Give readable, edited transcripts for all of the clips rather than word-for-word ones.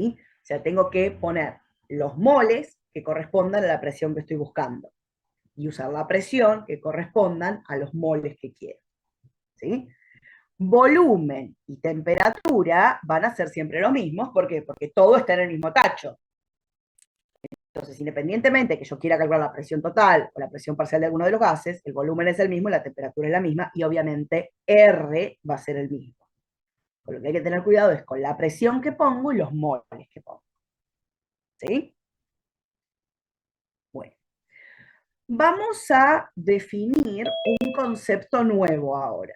O sea, tengo que poner los moles que correspondan a la presión que estoy buscando y usar la presión que correspondan a los moles que quiero. ¿Sí? Volumen y temperatura van a ser siempre los mismos. ¿Por qué? Porque todo está en el mismo tacho. Entonces, independientemente que yo quiera calcular la presión total o la presión parcial de alguno de los gases, el volumen es el mismo, la temperatura es la misma y obviamente R va a ser el mismo. Con lo que hay que tener cuidado es con la presión que pongo y los moles que pongo. ¿Sí? Bueno, vamos a definir un concepto nuevo ahora.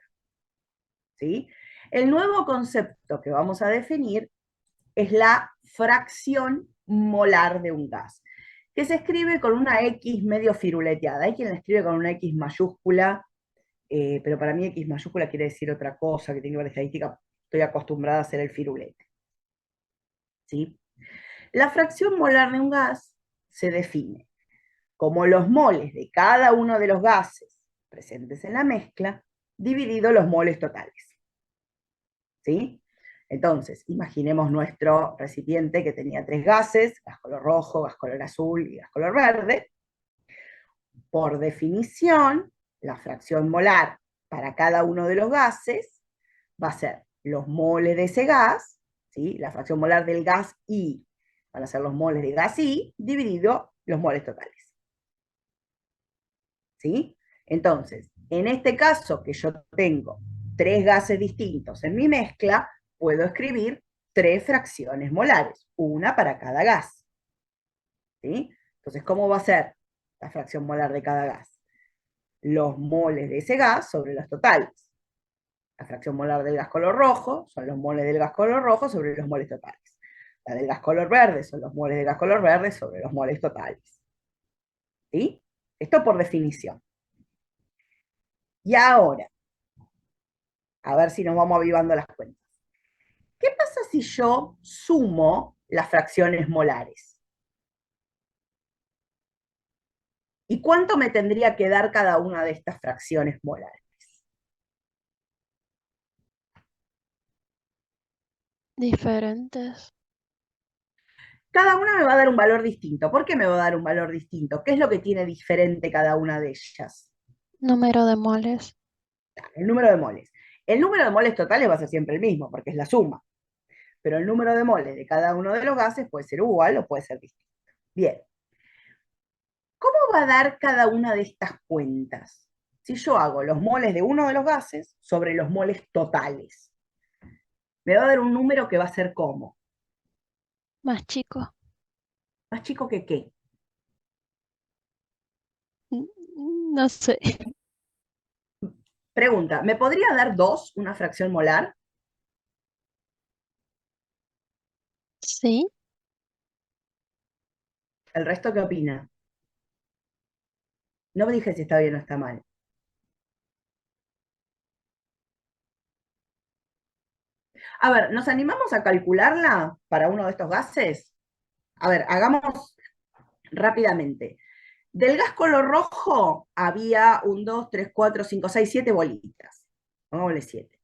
¿Sí? El nuevo concepto que vamos a definir es la fracción molar de un gas, que se escribe con una X medio firuleteada. Hay quien la escribe con una X mayúscula, pero para mí X mayúscula quiere decir otra cosa, que tiene una estadística, estoy acostumbrada a hacer el firulete. ¿Sí? La fracción molar de un gas se define como los moles de cada uno de los gases presentes en la mezcla, dividido los moles totales. ¿Sí? Entonces, imaginemos nuestro recipiente que tenía 3 gases, gas color rojo, gas color azul y gas color verde. Por definición, la fracción molar para cada uno de los gases va a ser los moles de ese gas, ¿sí? La fracción molar del gas I van a ser los moles de gas I dividido los moles totales. ¿Sí? Entonces, en este caso que yo tengo 3 gases distintos en mi mezcla, puedo escribir 3 fracciones molares, una para cada gas. ¿Sí? Entonces, ¿cómo va a ser la fracción molar de cada gas? Los moles de ese gas sobre los totales. La fracción molar del gas color rojo son los moles del gas color rojo sobre los moles totales. La del gas color verde son los moles del gas color verde sobre los moles totales. ¿Sí? Esto por definición. Y ahora, a ver si nos vamos avivando las cuentas. ¿Qué pasa si yo sumo las fracciones molares? ¿Y cuánto me tendría que dar cada una de estas fracciones molares? Diferentes. Cada una me va a dar un valor distinto. ¿Por qué me va a dar un valor distinto? ¿Qué es lo que tiene diferente cada una de ellas? Número de moles. El número de moles. El número de moles totales va a ser siempre el mismo, porque es la suma. Pero el número de moles de cada uno de los gases puede ser igual o puede ser distinto. Bien. ¿Cómo va a dar cada una de estas cuentas? Si yo hago los moles de uno de los gases sobre los moles totales, me va a dar un número que va a ser ¿cómo? Más chico. ¿Más chico que qué? No sé. Pregunta, ¿me podría dar 2 una fracción molar? Sí. ¿El resto qué opina? No me dije si está bien o está mal. A ver, ¿nos animamos a calcularla para uno de estos gases? A ver, hagamos rápidamente. Del gas color rojo había 1, 2, 3, 4, 5, 6, 7 bolitas. Pongámosle 7.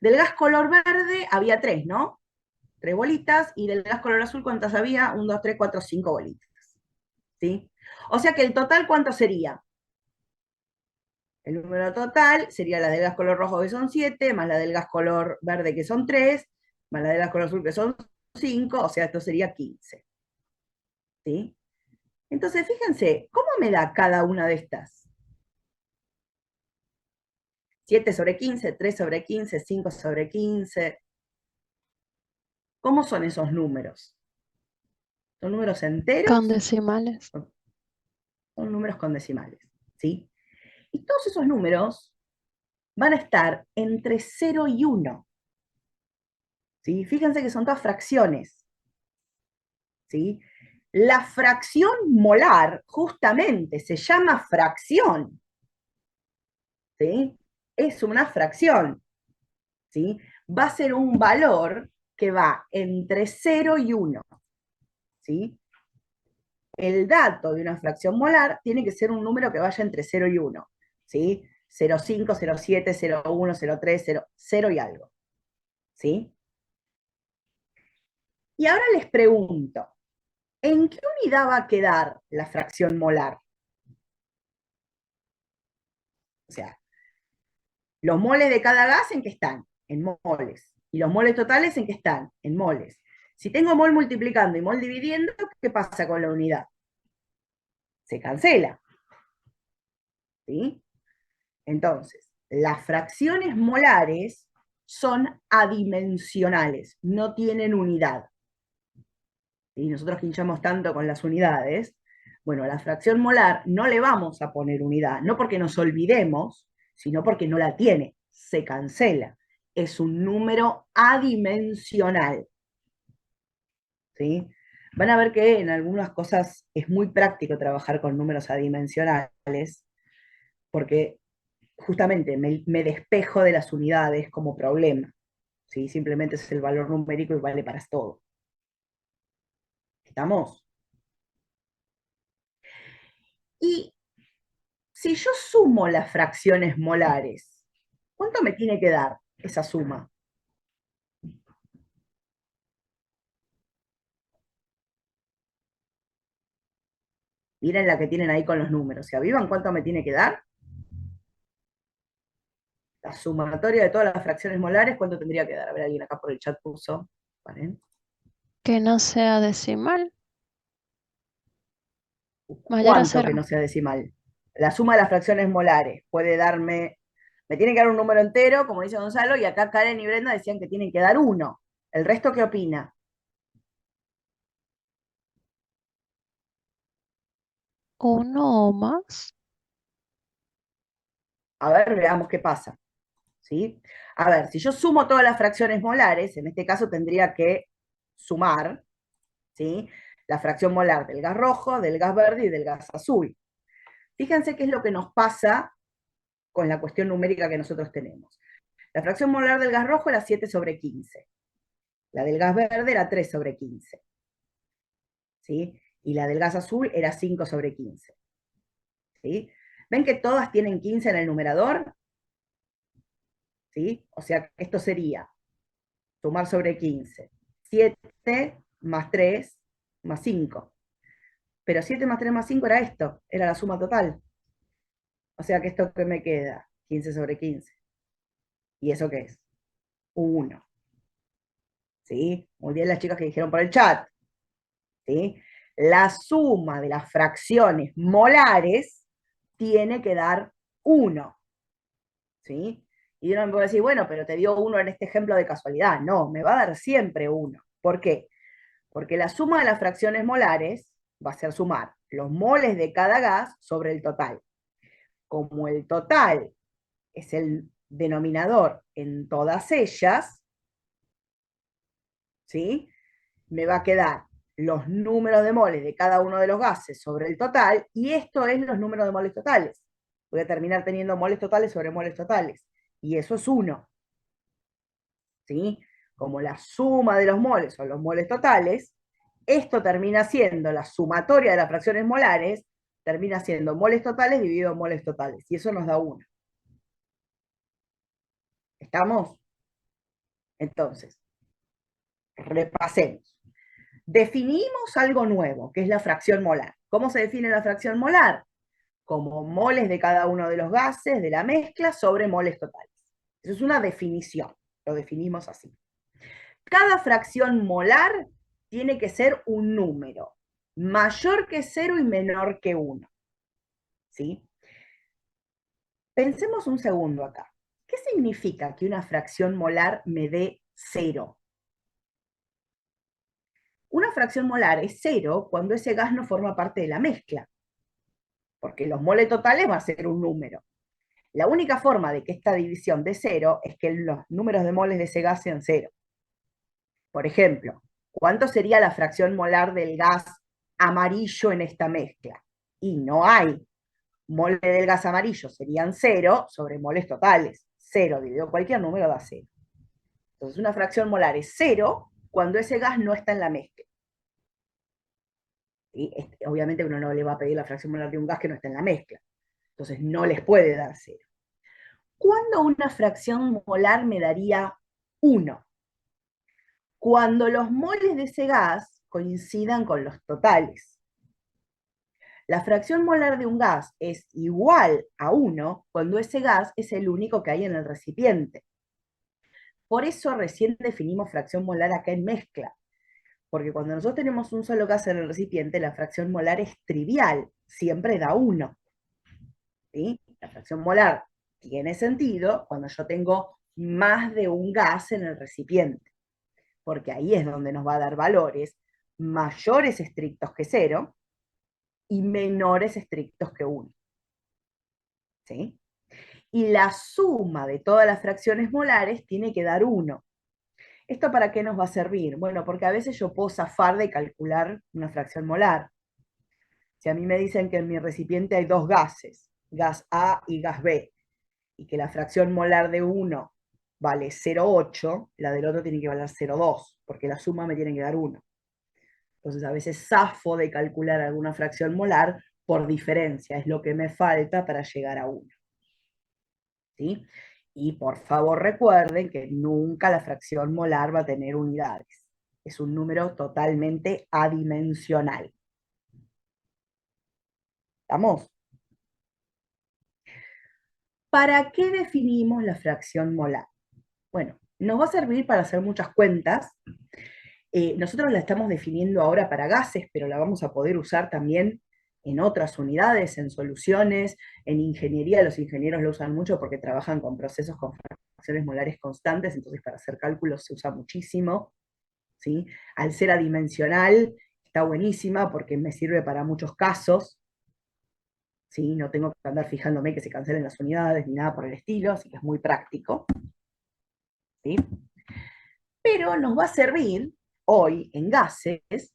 Del gas color verde había 3, ¿no? 3 bolitas. Y del gas color azul, ¿cuántas había? 1, 2, 3, 4, 5 bolitas. ¿Sí? O sea que el total, ¿cuánto sería? El número total sería la del gas color rojo, que son 7, más la del gas color verde, que son 3, más la del gas color azul, que son 5, o sea, esto sería 15. ¿Sí? Entonces, fíjense, ¿cómo me da cada una de estas? 7 sobre 15, 3 sobre 15, 5 sobre 15. ¿Cómo son esos números? ¿Son números Con enteros? decimales. Son números con decimales. ¿Sí? Y todos esos números van a estar entre 0 y 1. ¿Sí? Fíjense que son todas fracciones. ¿Sí? La fracción molar justamente se llama fracción. ¿Sí? Es una fracción. ¿Sí? Va a ser un valor que va entre 0 y 1. ¿Sí? El dato de una fracción molar tiene que ser un número que vaya entre 0 y 1. ¿Sí? 0,5, 0,7, 0,1, 0,3, 0 y algo. ¿Sí? Y ahora les pregunto, ¿en qué unidad va a quedar la fracción molar? O sea, los moles de cada gas en qué están, en moles. Y los moles totales en qué están, en moles. Si tengo mol multiplicando y mol dividiendo, ¿qué pasa con la unidad? Se cancela. ¿Sí? Entonces, las fracciones molares son adimensionales, no tienen unidad. Y nosotros que hinchamos tanto con las unidades, bueno, a la fracción molar no le vamos a poner unidad, no porque nos olvidemos, sino porque no la tiene, se cancela. Es un número adimensional. ¿Sí? Van a ver que en algunas cosas es muy práctico trabajar con números adimensionales, porque justamente me despejo de las unidades como problema. ¿Sí? Simplemente es el valor numérico y vale para todo. ¿Estamos? Y si yo sumo las fracciones molares, ¿cuánto me tiene que dar esa suma? Miren la que tienen ahí con los números. ¿Se avivan cuánto me tiene que dar? La sumatoria de todas las fracciones molares, ¿cuánto tendría que dar? A ver, alguien acá por el chat puso. ¿Vale? Que no sea decimal, mayor a ¿Cuánto que cero. no sea decimal? La suma de las fracciones molares puede darme, me tiene que dar un número entero, como dice Gonzalo, y acá Karen y Brenda decían que tienen que dar uno. ¿El resto qué opina? Uno o más. A ver, veamos qué pasa. ¿Sí? A ver, si yo sumo todas las fracciones molares, en este caso tendría que sumar, ¿sí? La fracción molar del gas rojo, del gas verde y del gas azul. Fíjense qué es lo que nos pasa con la cuestión numérica que nosotros tenemos. La fracción molar del gas rojo era 7/15. La del gas verde era 3/15. ¿Sí? Y la del gas azul era 5/15. ¿Sí? ¿Ven que todas tienen 15 en el numerador? ¿Sí? O sea, esto sería sumar sobre 15. 7 más 3 más 5. Pero 7 más 3 más 5 era esto, era la suma total. O sea que esto que me queda, 15/15. ¿Y eso qué es? 1. ¿Sí? Muy bien las chicas que dijeron por el chat. ¿Sí? La suma de las fracciones molares tiene que dar 1. ¿Sí? Y uno me puede decir, bueno, pero te dio 1 en este ejemplo de casualidad. No, me va a dar siempre 1. ¿Por qué? Porque la suma de las fracciones molares va a ser sumar los moles de cada gas sobre el total. Como el total es el denominador en todas ellas, ¿sí? Me va a quedar los números de moles de cada uno de los gases sobre el total, y esto es los números de moles totales. Voy a terminar teniendo moles totales sobre moles totales, y eso es 1. ¿Sí? Como la suma de los moles son los moles totales, esto termina siendo la sumatoria de las fracciones molares, termina siendo moles totales dividido moles totales, y eso nos da 1. ¿Estamos? Entonces, repasemos. Definimos algo nuevo, que es la fracción molar. ¿Cómo se define la fracción molar? Como moles de cada uno de los gases de la mezcla sobre moles totales. Eso es una definición, lo definimos así. Cada fracción molar tiene que ser un número mayor que 0 y menor que 1. ¿Sí? Pensemos un segundo acá. ¿Qué significa que una fracción molar me dé 0? Una fracción molar es 0 cuando ese gas no forma parte de la mezcla, porque los moles totales va a ser un número. La única forma de que esta división dé 0 es que los números de moles de ese gas sean 0. Por ejemplo, ¿cuánto sería la fracción molar del gas amarillo en esta mezcla? Y no hay. Mole del gas amarillo serían 0 sobre moles totales. 0 dividido cualquier número da 0. Entonces una fracción molar es 0 cuando ese gas no está en la mezcla. ¿Sí? Obviamente uno no le va a pedir la fracción molar de un gas que no está en la mezcla. Entonces no les puede dar 0. ¿Cuándo una fracción molar me daría 1? cuando los moles de ese gas coincidan con los totales. La fracción molar de un gas es igual a 1 cuando ese gas es el único que hay en el recipiente. Por eso recién definimos fracción molar acá en mezcla, porque cuando nosotros tenemos un solo gas en el recipiente, la fracción molar es trivial, siempre da 1. ¿Sí? La fracción molar tiene sentido cuando yo tengo más de un gas en el recipiente, porque ahí es donde nos va a dar valores mayores estrictos que 0 y menores estrictos que 1. ¿Sí? Y la suma de todas las fracciones molares tiene que dar 1. ¿Esto para qué nos va a servir? Bueno, porque a veces yo puedo zafar de calcular una fracción molar. Si a mí me dicen que en mi recipiente hay dos gases, gas A y gas B, y que la fracción molar de uno vale 0,8, la del otro tiene que valer 0,2, porque la suma me tiene que dar 1. Entonces a veces zafo de calcular alguna fracción molar por diferencia, es lo que me falta para llegar a 1. ¿Sí? Y por favor recuerden que nunca la fracción molar va a tener unidades. Es un número totalmente adimensional. ¿Estamos? ¿Para qué definimos la fracción molar? Bueno, nos va a servir para hacer muchas cuentas. Nosotros la estamos definiendo ahora para gases, pero la vamos a poder usar también en otras unidades, en soluciones, en ingeniería. Los ingenieros lo usan mucho porque trabajan con procesos con fracciones molares constantes, entonces para hacer cálculos se usa muchísimo. ¿Sí? Al ser adimensional, está buenísima porque me sirve para muchos casos. ¿Sí? No tengo que andar fijándome que se cancelen las unidades ni nada por el estilo, así que es muy práctico. ¿Sí? Pero nos va a servir hoy en gases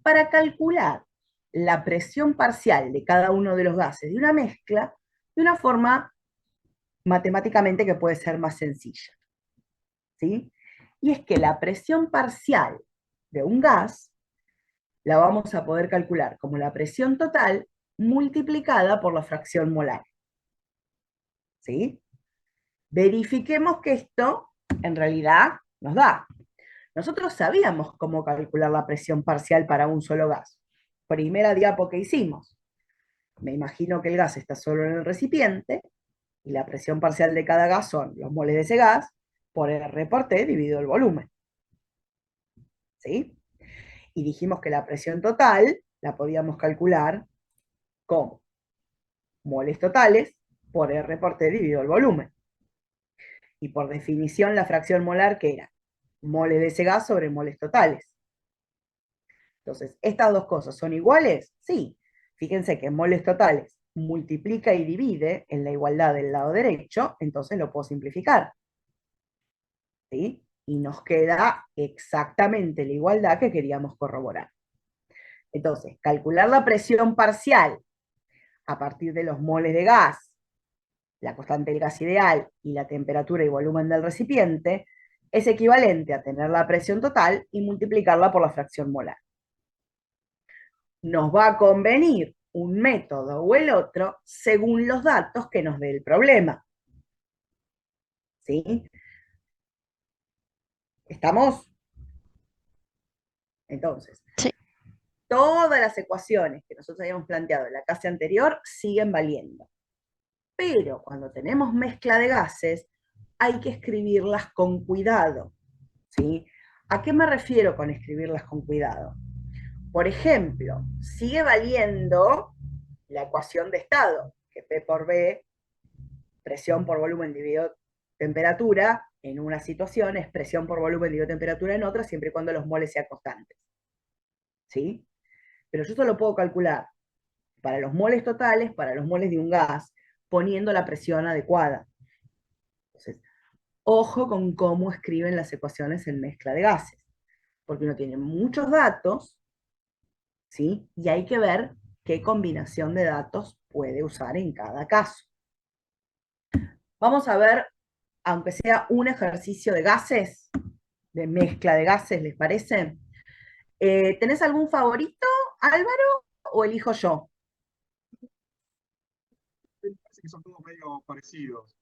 para calcular la presión parcial de cada uno de los gases de una mezcla de una forma matemáticamente que puede ser más sencilla. ¿Sí? Y es que la presión parcial de un gas la vamos a poder calcular como la presión total multiplicada por la fracción molar. ¿Sí? Verifiquemos que esto en realidad nos da. Nosotros sabíamos cómo calcular la presión parcial para un solo gas. Primera diapo que hicimos. Me imagino que el gas está solo en el recipiente y la presión parcial de cada gas son los moles de ese gas por R por T dividido el volumen. ¿Sí? Y dijimos que la presión total la podíamos calcular como moles totales por R por T dividido el volumen. Y por definición la fracción molar, ¿qué era? Moles de ese gas sobre moles totales. Entonces, ¿estas dos cosas son iguales? Sí. Fíjense que en moles totales multiplica y divide en la igualdad del lado derecho, entonces lo puedo simplificar. ¿Sí? Y nos queda exactamente la igualdad que queríamos corroborar. Entonces, calcular la presión parcial a partir de los moles de gas, la constante del gas ideal y la temperatura y volumen del recipiente es equivalente a tener la presión total y multiplicarla por la fracción molar. Nos va a convenir un método o el otro según los datos que nos dé el problema. ¿Sí? ¿Estamos? Entonces, Sí. todas las ecuaciones que nosotros habíamos planteado en la clase anterior siguen valiendo. Pero cuando tenemos mezcla de gases, hay que escribirlas con cuidado. ¿Sí? ¿A qué me refiero con escribirlas con cuidado? Por ejemplo, sigue valiendo la ecuación de estado, que P por B, presión por volumen dividido temperatura, en una situación es presión por volumen dividido temperatura en otra, siempre y cuando los moles sean constantes. ¿Sí? Pero yo solo puedo calcular para los moles totales, para los moles de un gas, poniendo la presión adecuada. Entonces, ojo con cómo escriben las ecuaciones en mezcla de gases, porque uno tiene muchos datos, ¿sí? Y hay que ver qué combinación de datos puede usar en cada caso. Vamos a ver, aunque sea un ejercicio de gases, de mezcla de gases, ¿les parece? ¿Tenés algún favorito, Álvaro, o elijo yo? Me parece que son todos medio parecidos.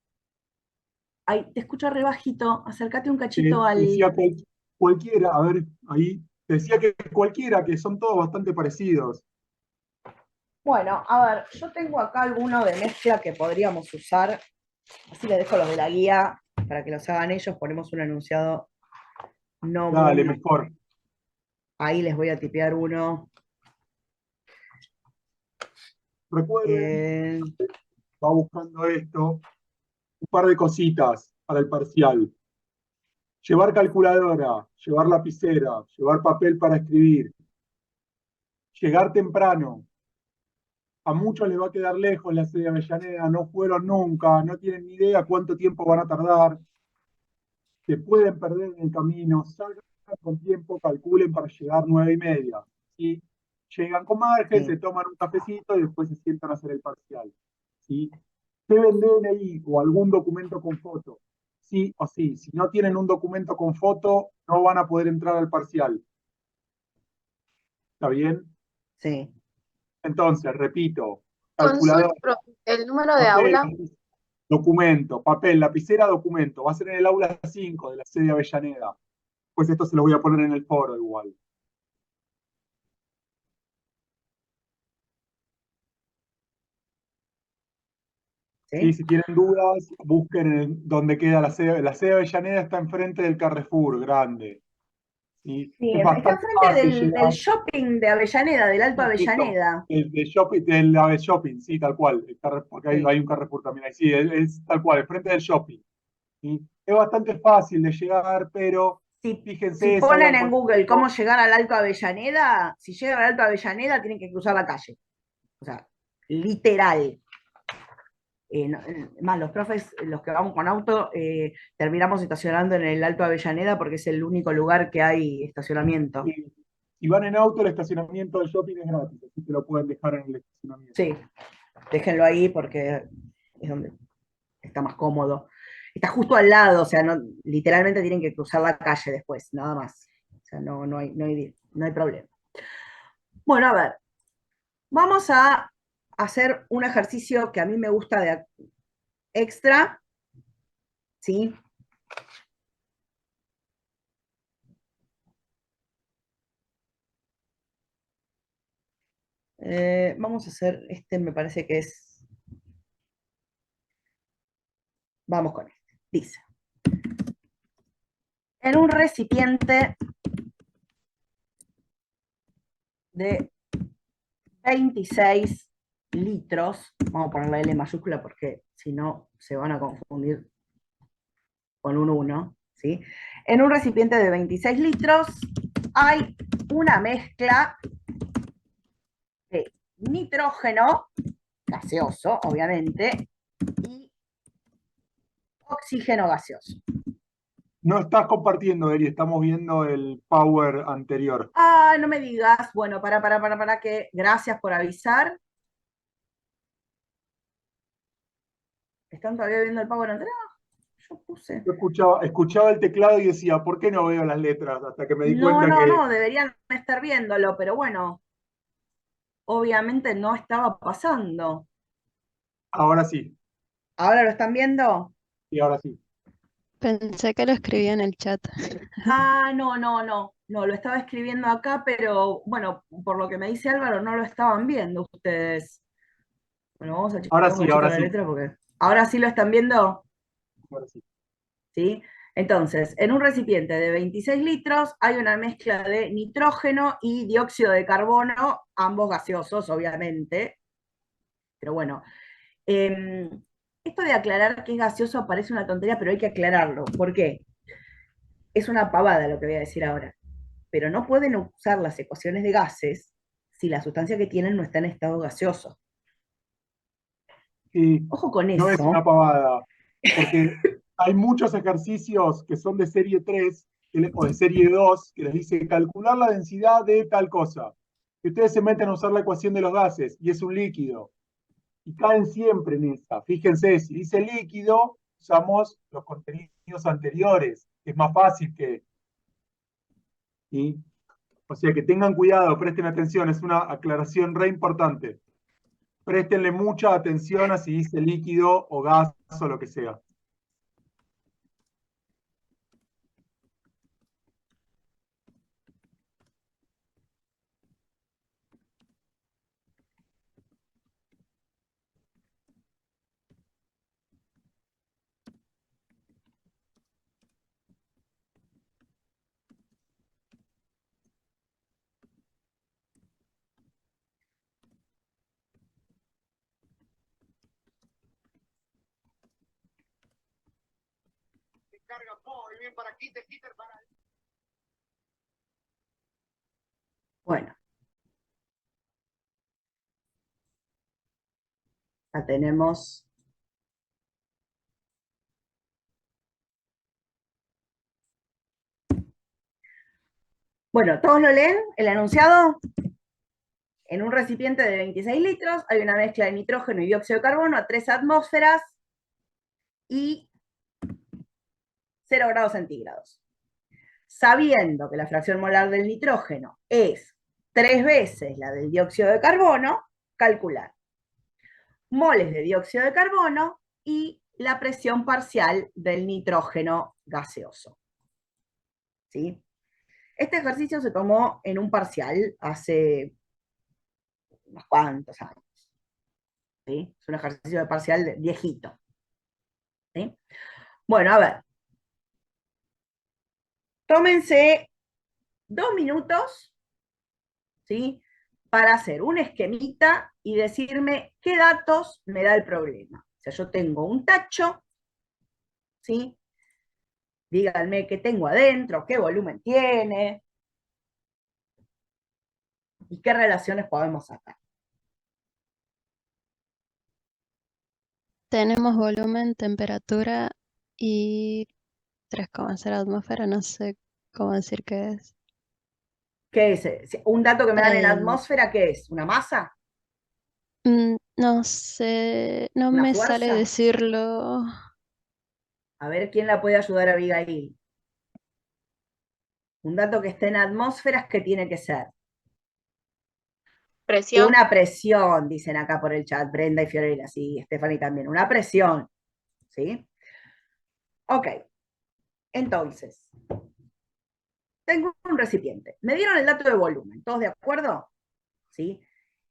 Ay, te escucho re bajito, acércate un cachito Eh, al... decía, cual- cualquiera, a ver, ahí decía que cualquiera, que son todos bastante parecidos. Bueno, a ver, yo tengo acá alguno de mezcla que podríamos usar. Así les dejo los de la guía para que los hagan ellos. Ponemos un enunciado no Dale, muy. mejor. Ahí les voy a tipear uno. Recuerden, Eh, va buscando esto, un par de cositas para el parcial. Llevar calculadora, llevar lapicera, llevar papel para escribir, llegar temprano. A muchos les va a quedar lejos la sede de Avellaneda, no fueron nunca, no tienen ni idea cuánto tiempo van a tardar, se pueden perder en el camino, salgan con tiempo, calculen para llegar 9:30. ¿Sí? Llegan con margen, sí, se toman un cafecito y después se sientan a hacer el parcial. ¿Sí? Deben DNI o algún documento con foto. Sí o sí. Si no tienen un documento con foto, no van a poder entrar al parcial. ¿Está bien? sí. Entonces, repito, calculadora, Consulta, profe, el número de papel, aula. documento, papel, lapicera, documento. Va a ser en el aula 5 de la sede de Avellaneda. Pues esto se lo voy a poner en el foro igual. Sí, ¿Sí? si tienen dudas, busquen dónde queda la sede. La sede de Avellaneda está enfrente del Carrefour, grande. ¿Sí? Sí, Es está bastante enfrente fácil del llegar. shopping de Avellaneda, del Alto Eso, Avellaneda. de shopping, del Ave Shopping, sí, tal cual. Porque hay, Sí. hay un Carrefour también ahí. Sí, es tal cual, enfrente del shopping. ¿Sí? Es bastante fácil de llegar, pero Si fíjense, ponen salgan en con Google cómo tiempo. llegar al Alto Avellaneda, si llegan al Alto Avellaneda tienen que cruzar la calle. O sea, literal. Más los profes, los que vamos con auto, terminamos estacionando en el Alto Avellaneda porque es el único lugar que hay estacionamiento. Y si van en auto, el estacionamiento del shopping es gratis, así que lo pueden dejar en el estacionamiento. Sí, déjenlo ahí porque es donde está más cómodo. Está justo al lado, o sea, no, literalmente tienen que cruzar la calle después, nada más. O sea, no hay problema. Bueno, a ver, vamos a hacer un ejercicio que a mí me gusta de extra, ¿sí? Vamos a hacer este, me parece que es. Vamos con este. Dice: en un recipiente de 26 litros, vamos a poner la L mayúscula porque si no se van a confundir con un 1, ¿sí? En un recipiente de 26 litros hay una mezcla de nitrógeno gaseoso, obviamente, y oxígeno gaseoso. No estás compartiendo, Eri, estamos viendo el power anterior. Ah, no me digas. Bueno, para, que gracias por avisar. ¿Están todavía viendo el Power anterior? Yo puse. Yo escuchaba el teclado y decía, ¿por qué no veo las letras? Hasta que me di No, cuenta no, que no, deberían estar viéndolo, pero bueno, obviamente no estaba pasando. ahora sí, ¿Ahora lo están viendo? y ahora sí. Pensé que lo escribía en el chat. Ah, no, lo estaba escribiendo acá, pero bueno, por lo que me dice Álvaro, no lo estaban viendo ustedes. Bueno, vamos a chequear Ahora un sí, cachito ahora la sí, letra porque ahora sí lo están viendo. ahora sí. ¿Sí? Entonces, en un recipiente de 26 litros hay una mezcla de nitrógeno y dióxido de carbono, ambos gaseosos, obviamente. Pero bueno, eh, esto de aclarar que es gaseoso parece una tontería, pero hay que aclararlo. ¿Por qué? Es una pavada lo que voy a decir ahora. Pero no pueden usar las ecuaciones de gases si la sustancia que tienen no está en estado gaseoso. Sí, Ojo con no es una eso. pavada, porque hay muchos ejercicios que son de serie 3 o de serie 2 que les dice calcular la densidad de tal cosa. Y ustedes se meten a usar la ecuación de los gases y es un líquido. Y caen siempre en esa. Fíjense, si dice líquido, usamos los contenidos anteriores, que es más fácil que. ¿Sí? O sea que tengan cuidado, presten atención, es una aclaración re importante. Préstenle mucha atención a si dice líquido o gas o lo que sea. Bueno, ya tenemos. Bueno, ¿todos lo leen? ¿El enunciado? En un recipiente de 26 litros hay una mezcla de nitrógeno y dióxido de carbono a 3 atmósferas y 0 grados centígrados. Sabiendo que la fracción molar del nitrógeno es 3 veces la del dióxido de carbono, calcular moles de dióxido de carbono y la presión parcial del nitrógeno gaseoso. ¿Sí? Este ejercicio se tomó en un parcial hace unos cuantos años. ¿Sí? Es un ejercicio de parcial viejito. ¿Sí? Bueno, a ver. Tómense 2 minutos, ¿sí? Para hacer un esquemita y decirme qué datos me da el problema. O sea, yo tengo un tacho, ¿sí? Díganme qué tengo adentro, qué volumen tiene y qué relaciones podemos sacar. Tenemos volumen, temperatura y 3,0 atmósfera, no sé cómo decir qué es. ¿Qué es? Un dato que me dan en la Em, atmósfera, ¿qué es? ¿Una masa? no sé, no ¿Una me sale fuerza? decirlo. A ver quién la puede ayudar a Abigail. Un dato que esté en atmósferas, ¿qué tiene que ser? Presión. Una presión, dicen acá por el chat, Brenda y Fiorella, sí, Stephanie también, una presión, ¿sí? Ok, entonces, tengo un recipiente. Me dieron el dato de volumen, ¿todos de acuerdo? ¿Sí?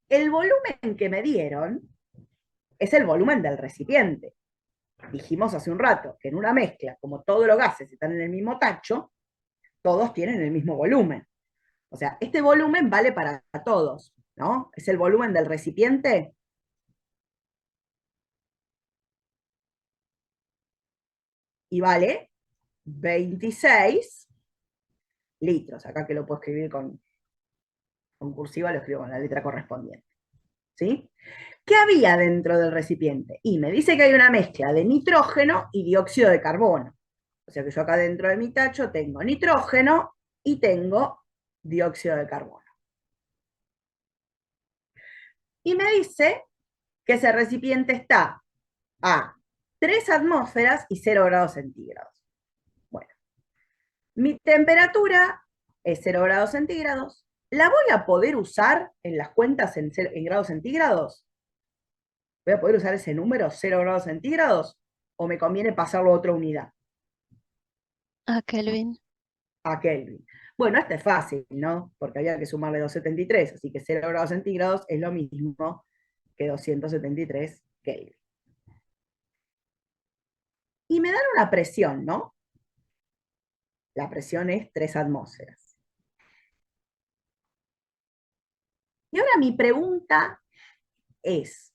El volumen que me dieron es el volumen del recipiente. Dijimos hace un rato que en una mezcla, como todos los gases están en el mismo tacho, todos tienen el mismo volumen. O sea, este volumen vale para todos, ¿no? Es el volumen del recipiente. Y vale 26 litros. Acá que lo puedo escribir con cursiva, lo escribo con la letra correspondiente. ¿Sí? ¿Qué había dentro del recipiente? Y me dice que hay una mezcla de nitrógeno y dióxido de carbono. O sea que yo acá dentro de mi tacho tengo nitrógeno y tengo dióxido de carbono. Y me dice que ese recipiente está a 3 atmósferas y 0 grados centígrados. Bueno, mi temperatura es 0 grados centígrados. ¿La voy a poder usar en las cuentas en grados centígrados? ¿Voy a poder usar ese número, 0 grados centígrados? ¿O me conviene pasarlo a otra unidad? A Kelvin. A Kelvin. Bueno, este es fácil, ¿no? Porque había que sumarle 273, así que 0 grados centígrados es lo mismo que 273 Kelvin. Y me dan una presión, ¿no? La presión es 3 atmósferas. Y ahora mi pregunta es,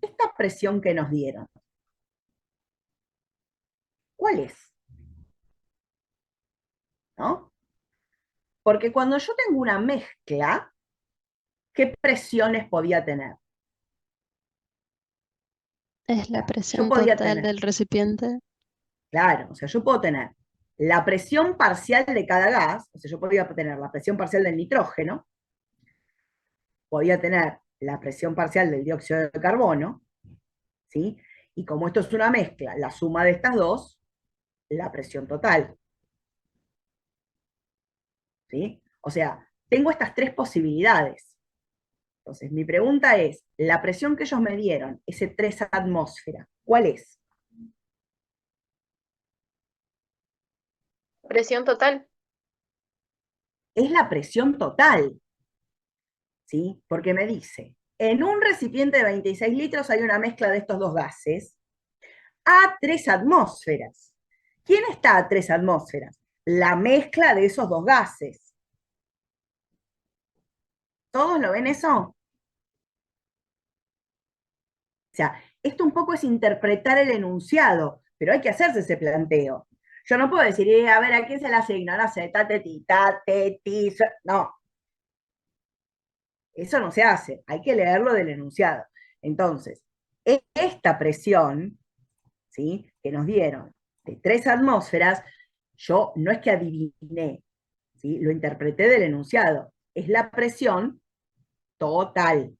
¿esta presión que nos dieron, cuál es? ¿No? Porque cuando yo tengo una mezcla, ¿qué presiones podía tener? Es la O sea, yo presión podía total tener, del recipiente. claro, o sea, yo puedo tener la presión parcial de cada gas, o sea, yo podía tener la presión parcial del nitrógeno, podía tener la presión parcial del dióxido de carbono, ¿sí? Y como esto es una mezcla, la suma de estas dos, la presión total, ¿sí? O sea, tengo estas tres posibilidades. Entonces, mi pregunta es, la presión que ellos me dieron, ese 3 atmósferas, ¿cuál es? Presión total. Es la presión total, ¿sí? Porque me dice, en un recipiente de 26 litros hay una mezcla de estos dos gases a 3 atmósferas. ¿Quién está a 3 atmósferas? La mezcla de esos dos gases. ¿Todos lo ven eso? O sea, esto un poco es interpretar el enunciado, pero hay que hacerse ese planteo. Yo no puedo decir, a ver, ¿a quién se le asigna? No sé, ta, te, ti, no. Eso no se hace, hay que leerlo del enunciado. Entonces, esta presión, ¿sí?, que nos dieron de 3 atmósferas, yo no es que adiviné, ¿sí?, lo interpreté del enunciado. Es la presión total.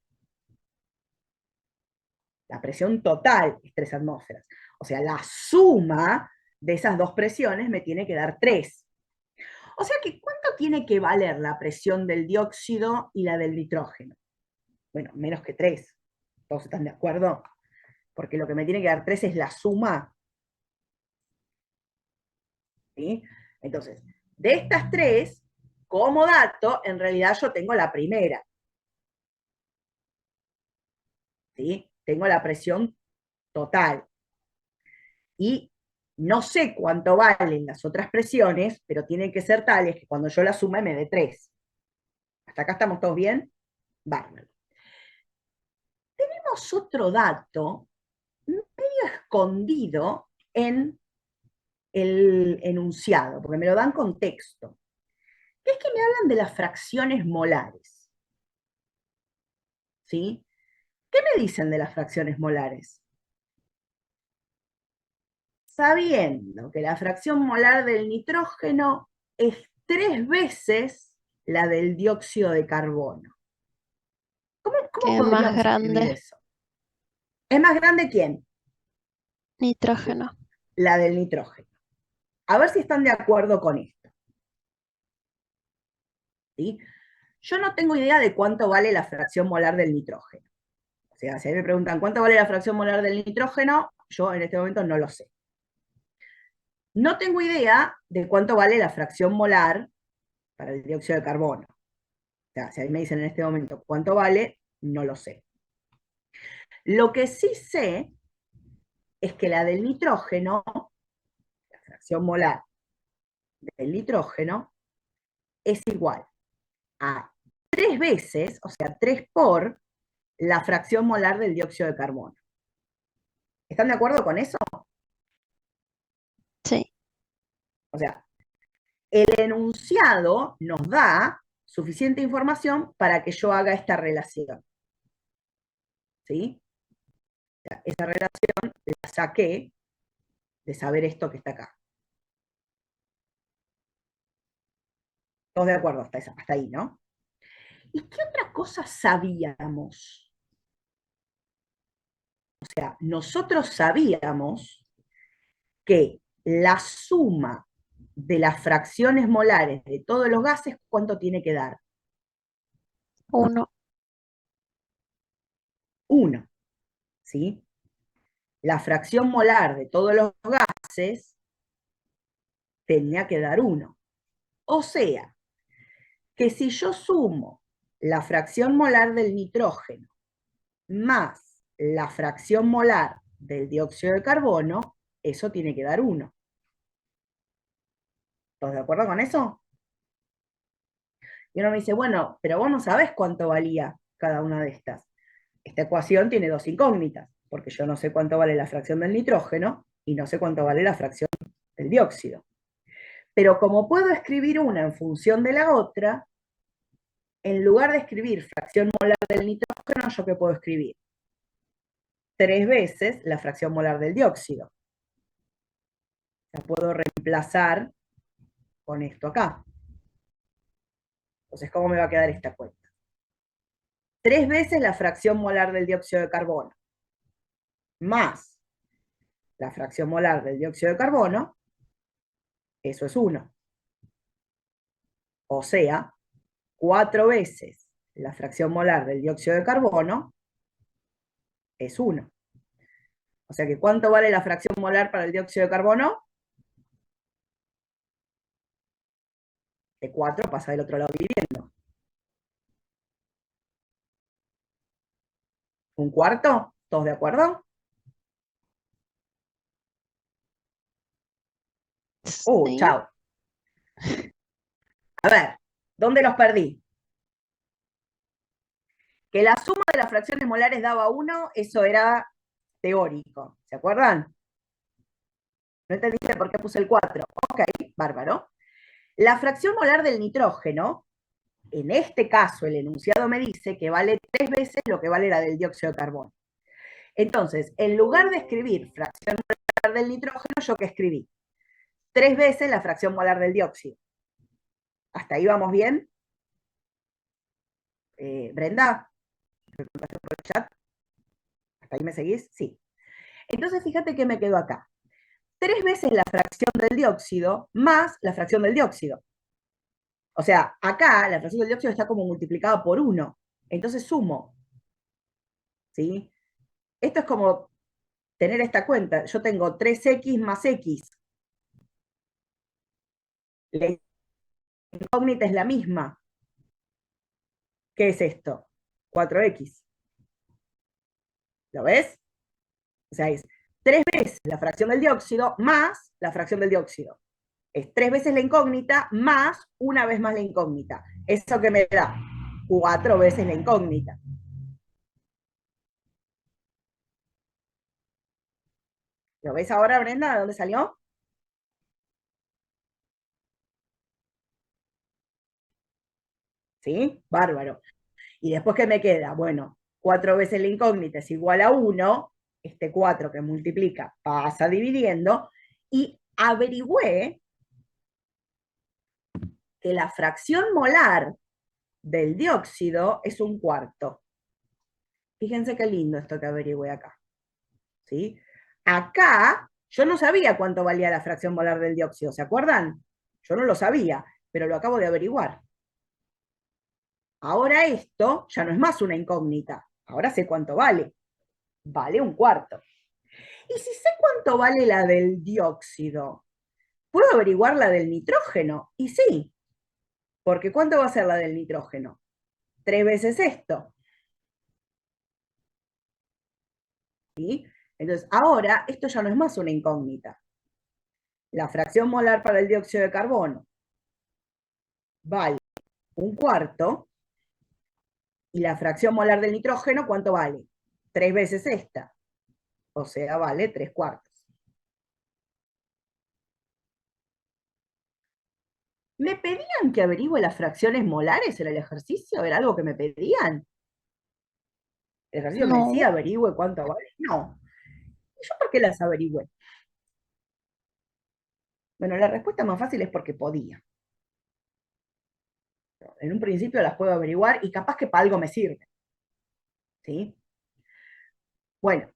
La presión total es 3 atmósferas. O sea, la suma de esas dos presiones me tiene que dar 3. O sea que, ¿cuánto tiene que valer la presión del dióxido y la del nitrógeno? Bueno, menos que 3. ¿Todos están de acuerdo? Porque lo que me tiene que dar 3 es la suma. ¿Sí? Entonces, de estas 3, como dato, en realidad yo tengo la primera. ¿Sí? Tengo la presión total. Y no sé cuánto valen las otras presiones, pero tienen que ser tales que cuando yo la sume me dé 3. ¿Hasta acá estamos todos bien? Bárbaro. Tenemos otro dato medio escondido en el enunciado, porque me lo dan con texto, que es que me hablan de las fracciones molares. ¿Sí? ¿Qué me dicen de las fracciones molares? Sabiendo que la fracción molar del nitrógeno es 3 veces la del dióxido de carbono. Que ¿Cómo es más podríamos escribir grande, eso? ¿Es más grande quién? nitrógeno. La del nitrógeno. A ver si están de acuerdo con esto. ¿Sí? Yo no tengo idea de cuánto vale la fracción molar del nitrógeno. O sea, si a mí me preguntan cuánto vale la fracción molar del nitrógeno, yo en este momento no lo sé. No tengo idea de cuánto vale la fracción molar para el dióxido de carbono. O sea, si a mí me dicen en este momento cuánto vale, no lo sé. Lo que sí sé es que la del nitrógeno, la fracción molar del nitrógeno, es igual a 3 veces, o sea, 3 por la fracción molar del dióxido de carbono. ¿Están de acuerdo con eso? Sí. O sea, el enunciado nos da suficiente información para que yo haga esta relación. ¿Sí? O sea, esa relación la saqué de saber esto que está acá. ¿Todos de acuerdo hasta ahí, no? ¿Y qué otra cosa sabíamos? O sea, nosotros sabíamos que la suma de las fracciones molares de todos los gases, ¿cuánto tiene que dar? 1. 1, ¿sí? La fracción molar de todos los gases tenía que dar 1. O sea, que si yo sumo la fracción molar del nitrógeno más la fracción molar del dióxido de carbono, eso tiene que dar 1. ¿Estás de acuerdo con eso? Y uno me dice, bueno, pero vos no sabés cuánto valía cada una de estas. Esta ecuación tiene 2 incógnitas, porque yo no sé cuánto vale la fracción del nitrógeno y no sé cuánto vale la fracción del dióxido. Pero como puedo escribir una en función de la otra, en lugar de escribir fracción molar del nitrógeno, ¿yo qué puedo escribir? 3 veces la fracción molar del dióxido. La puedo reemplazar con esto acá. Entonces, ¿cómo me va a quedar esta cuenta? 3 veces la fracción molar del dióxido de carbono, más la fracción molar del dióxido de carbono, eso es 1. O sea, 4 veces la fracción molar del dióxido de carbono es 1. O sea que, ¿cuánto vale la fracción molar para el dióxido de carbono? De 4 pasa del otro lado dividiendo. ¿Un cuarto? ¿Todos de acuerdo? Sí. Chao. A ver, ¿dónde los perdí? Que la suma de las fracciones molares daba 1, eso era teórico. ¿Se acuerdan? ¿No entendiste por qué puse el 4? Ok, bárbaro. La fracción molar del nitrógeno, en este caso el enunciado me dice que vale 3 veces lo que vale la del dióxido de carbono. Entonces, en lugar de escribir fracción molar del nitrógeno, ¿yo qué escribí? 3 veces la fracción molar del dióxido. ¿Hasta ahí vamos bien? Brenda, por el chat. ¿Hasta ahí me seguís? Sí. Entonces, fíjate que me quedo acá. 3 veces la fracción del dióxido más la fracción del dióxido. O sea, acá la fracción del dióxido está como multiplicada por 1. Entonces sumo. ¿Sí? Esto es como tener esta cuenta. Yo tengo 3x más x. La incógnita es la misma. ¿Qué es esto? 4x. ¿Lo ves? O sea, es 3 veces la fracción del dióxido más la fracción del dióxido. Es 3 veces la incógnita más una vez más la incógnita. ¿Eso que me da? 4 veces la incógnita. ¿Lo ves ahora, Brenda? ¿De dónde salió? ¿Sí? Bárbaro. ¿Y después qué me queda? Bueno, 4 veces la incógnita es igual a 1, este 4 que multiplica pasa dividiendo, y averigüé que la fracción molar del dióxido es 1/4. Fíjense qué lindo esto que averigüé acá. ¿Sí? Acá yo no sabía cuánto valía la fracción molar del dióxido, ¿se acuerdan? Yo no lo sabía, pero lo acabo de averiguar. Ahora esto ya no es más una incógnita, ahora sé cuánto vale. Vale 1/4. Y si sé cuánto vale la del dióxido, ¿puedo averiguar la del nitrógeno? Y sí, porque ¿cuánto va a ser la del nitrógeno? 3 veces esto. ¿Sí? Entonces, ahora esto ya no es más una incógnita. La fracción molar para el dióxido de carbono vale 1/4, y la fracción molar del nitrógeno, ¿cuánto vale? 3 veces esta. O sea, vale 3/4. ¿Me pedían que averigüe las fracciones molares en el ejercicio? ¿Era algo que me pedían? ¿El ejercicio me No, decía averigüe cuánto vale? No. ¿Y yo por qué las averigüé? Bueno, la respuesta más fácil es porque podía. En un principio las puedo averiguar y capaz que para algo me sirve. ¿Sí? Bueno,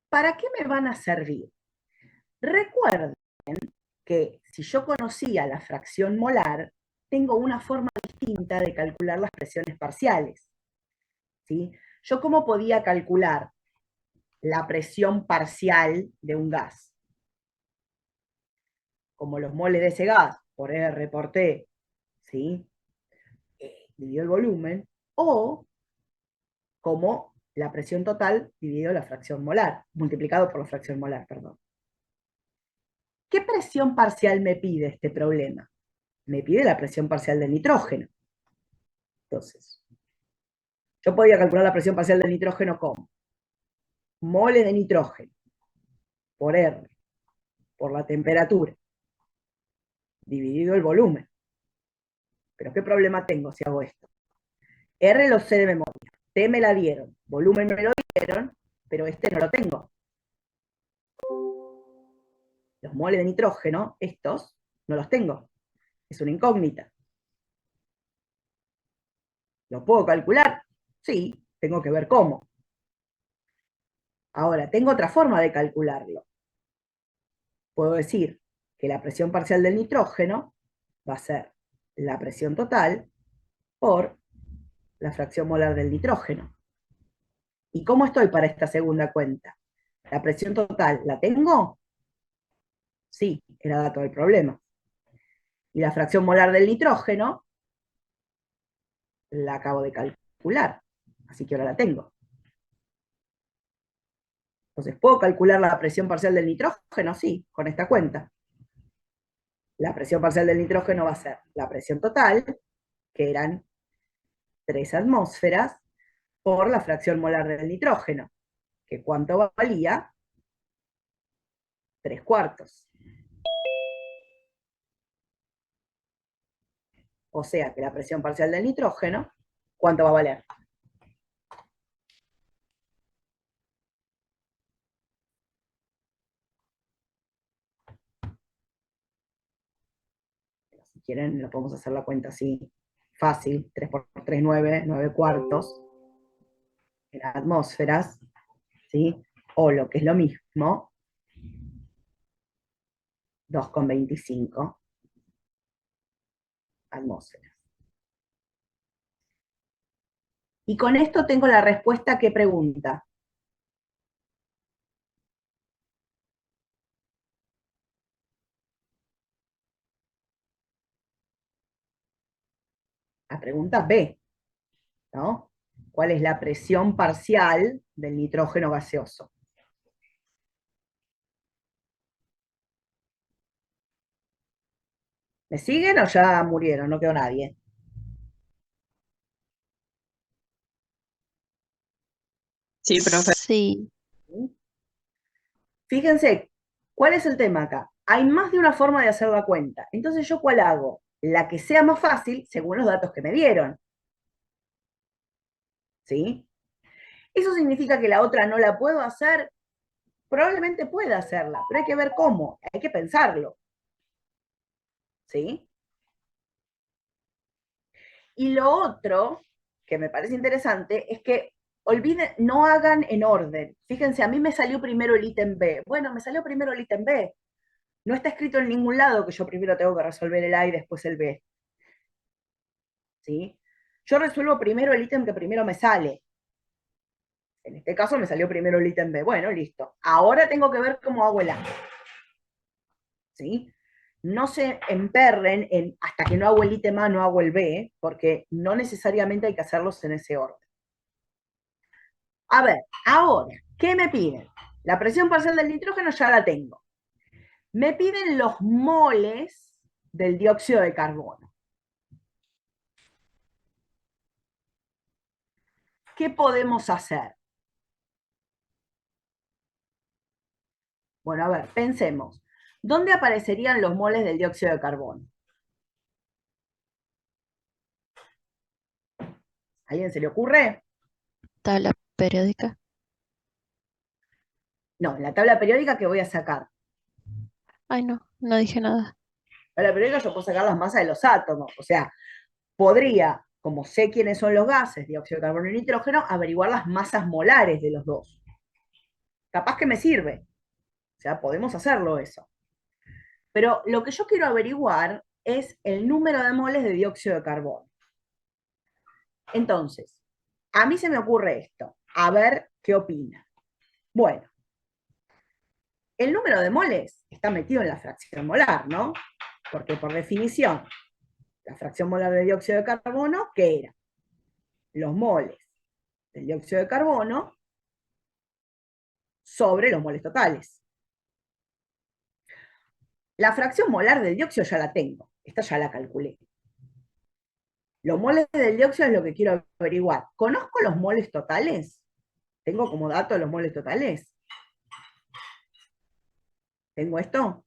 ¿para qué me van a servir? Recuerden que si yo conocía la fracción molar, tengo una forma distinta de calcular las presiones parciales. ¿Sí? ¿Yo cómo podía calcular la presión parcial de un gas? Como los moles de ese gas, por R por T, ¿sí? Dividido el volumen, o como la presión total dividido la fracción molar, multiplicado por la fracción molar, perdón. ¿Qué presión parcial me pide este problema? Me pide la presión parcial del nitrógeno. Entonces, yo podía calcular la presión parcial del nitrógeno como moles de nitrógeno por R, por la temperatura, dividido el volumen. Pero ¿qué problema tengo si hago esto? R lo sé de memoria, T me la dieron, volumen me lo dieron, pero este no lo tengo. Los moles de nitrógeno, estos, no los tengo. Es una incógnita. ¿Lo puedo calcular? Sí, tengo que ver cómo. Ahora, tengo otra forma de calcularlo. Puedo decir que la presión parcial del nitrógeno va a ser la presión total por la fracción molar del nitrógeno. ¿Y cómo estoy para esta segunda cuenta? ¿La presión total la tengo? Sí, era dato del problema. Y la fracción molar del nitrógeno la acabo de calcular, así que ahora la tengo. Entonces, ¿puedo calcular la presión parcial del nitrógeno? Sí, con esta cuenta. La presión parcial del nitrógeno va a ser la presión total, que eran 3 atmósferas, por la fracción molar del nitrógeno, que ¿cuánto valía? 3/4. O sea que la presión parcial del nitrógeno, ¿cuánto va a valer? Si quieren, lo podemos hacer la cuenta así, fácil, 3 por 3, 9, 9/4 en atmósferas, ¿sí? O lo que es lo mismo, 2,25 atmósferas. Y con esto tengo la respuesta a qué pregunta. La pregunta B, ¿no? ¿Cuál es la presión parcial del nitrógeno gaseoso? ¿Me siguen o ya murieron? No quedó nadie. Sí, profe. Sí, Fíjense, ¿cuál es el tema acá? Hay más de una forma de hacer la cuenta. Entonces, ¿yo cuál hago? La que sea más fácil según los datos que me dieron. ¿Sí? ¿Eso significa que la otra no la puedo hacer? Probablemente pueda hacerla, pero hay que ver cómo, hay que pensarlo. ¿Sí? Y lo otro que me parece interesante es que olviden, no hagan en orden. Fíjense, a mí me salió primero el ítem B. Bueno, me salió primero el ítem B. No está escrito en ningún lado que yo primero tengo que resolver el A y después el B. ¿Sí? Yo resuelvo primero el ítem que primero me sale. En este caso me salió primero el ítem B. Bueno, listo. Ahora tengo que ver cómo hago el A. ¿Sí? No se emperren en hasta que no hago el ítem A, no hago el B, porque no necesariamente hay que hacerlos en ese orden. A ver, ahora, ¿qué me piden? La presión parcial del nitrógeno ya la tengo. Me piden los moles del dióxido de carbono. ¿Qué podemos hacer? Bueno, a ver, pensemos. ¿Dónde aparecerían los moles del dióxido de carbono? ¿A alguien se le ocurre? tabla periódica. No, en la tabla periódica que voy a sacar. Ay, no, no dije nada. En la periódica yo puedo sacar las masas de los átomos. O sea, podría, como sé quiénes son los gases, dióxido de carbono y nitrógeno, averiguar las masas molares de los dos. Capaz que me sirve. O sea, podemos hacerlo eso. Pero lo que yo quiero averiguar es el número de moles de dióxido de carbono. Entonces, a mí se me ocurre esto. A ver qué opina. Bueno, el número de moles está metido en la fracción molar, ¿no? Porque por definición, la fracción molar de dióxido de carbono, ¿qué era? Los moles del dióxido de carbono sobre los moles totales. La fracción molar del dióxido ya la tengo. Esta ya la calculé. Los moles del dióxido es lo que quiero averiguar. ¿Conozco los moles totales? ¿Tengo como dato los moles totales? ¿Tengo esto?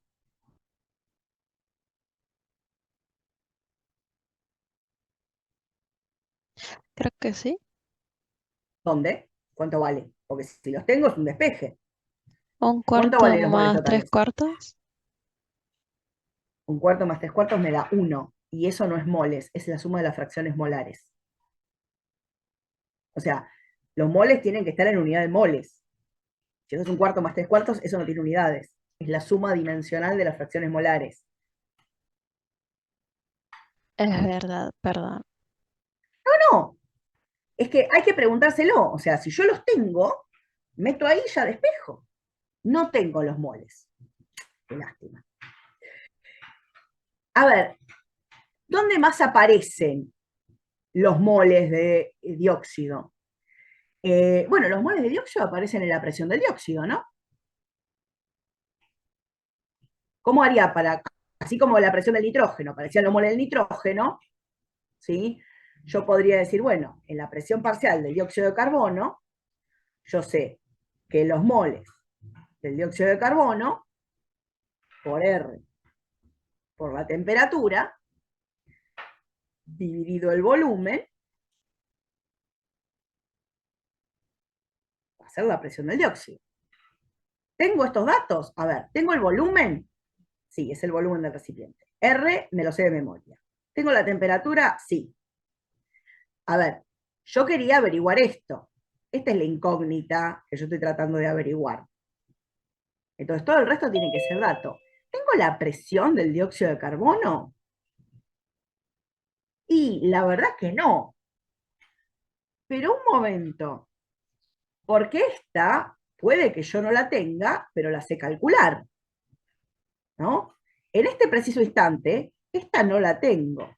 Creo que sí. ¿Dónde? ¿Cuánto vale? Porque si los tengo es un despeje. Un ¿Cuánto cuarto valen los moles más tres totales? cuartos. Un cuarto más 3/4 me da 1. Y eso no es moles, es la suma de las fracciones molares. O sea, los moles tienen que estar en unidad de moles. Si eso es un cuarto más 3/4, eso no tiene unidades. Es la suma dimensional de las fracciones molares. Es verdad, perdón. No, es que hay que preguntárselo. O sea, si yo los tengo, meto ahí y ya despejo. No tengo los moles. Qué lástima. A ver, ¿dónde más aparecen los moles de dióxido? Bueno, los moles de dióxido aparecen en la presión del dióxido, ¿no? ¿Cómo haría para, así como la presión del nitrógeno, aparecían los moles del nitrógeno, ¿sí? Yo podría decir, bueno, en la presión parcial del dióxido de carbono, yo sé que los moles del dióxido de carbono por R por la temperatura dividido el volumen va a ser la presión del dióxido. ¿Tengo estos datos? A ver, ¿tengo el volumen? Sí, es el volumen del recipiente. R me lo sé de memoria. ¿Tengo la temperatura? Sí. A ver, yo quería averiguar esto. Esta es la incógnita que yo estoy tratando de averiguar. Entonces, todo el resto tiene que ser dato. ¿Tengo la presión del dióxido de carbono? Y la verdad es que no. Pero un momento, porque esta puede que yo no la tenga, pero la sé calcular, ¿no? En este preciso instante, esta no la tengo.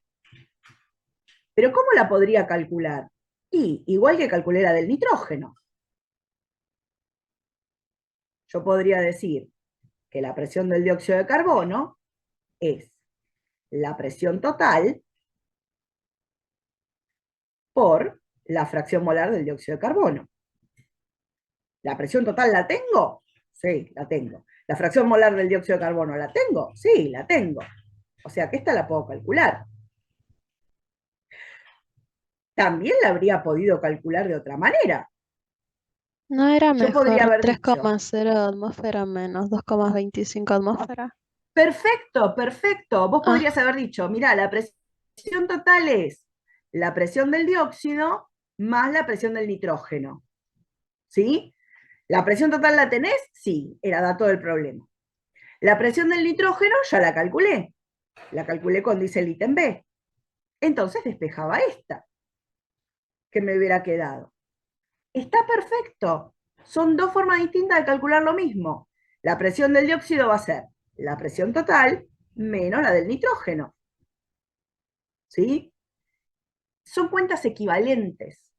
Pero ¿cómo la podría calcular? Y igual que calculé la del nitrógeno. Yo podría decir que la presión del dióxido de carbono es la presión total por la fracción molar del dióxido de carbono. ¿La presión total la tengo? Sí, la tengo. ¿La fracción molar del dióxido de carbono la tengo? Sí, la tengo. O sea que esta la puedo calcular. También la habría podido calcular de otra manera. ¿No era Yo podría mejor haber dicho, 3,0 atmósfera menos 2,25 atmósfera? perfecto, perfecto. Vos Ah, podrías haber dicho, mirá, la presión total es la presión del dióxido más la presión del nitrógeno. ¿Sí? ¿La presión total la tenés? Sí, era dato del problema. La presión del nitrógeno ya la calculé. La calculé cuando hice el ítem B. Entonces despejaba esta, que me hubiera quedado. Está perfecto. Son dos formas distintas de calcular lo mismo. La presión del dióxido va a ser la presión total menos la del nitrógeno. ¿Sí? Son cuentas equivalentes.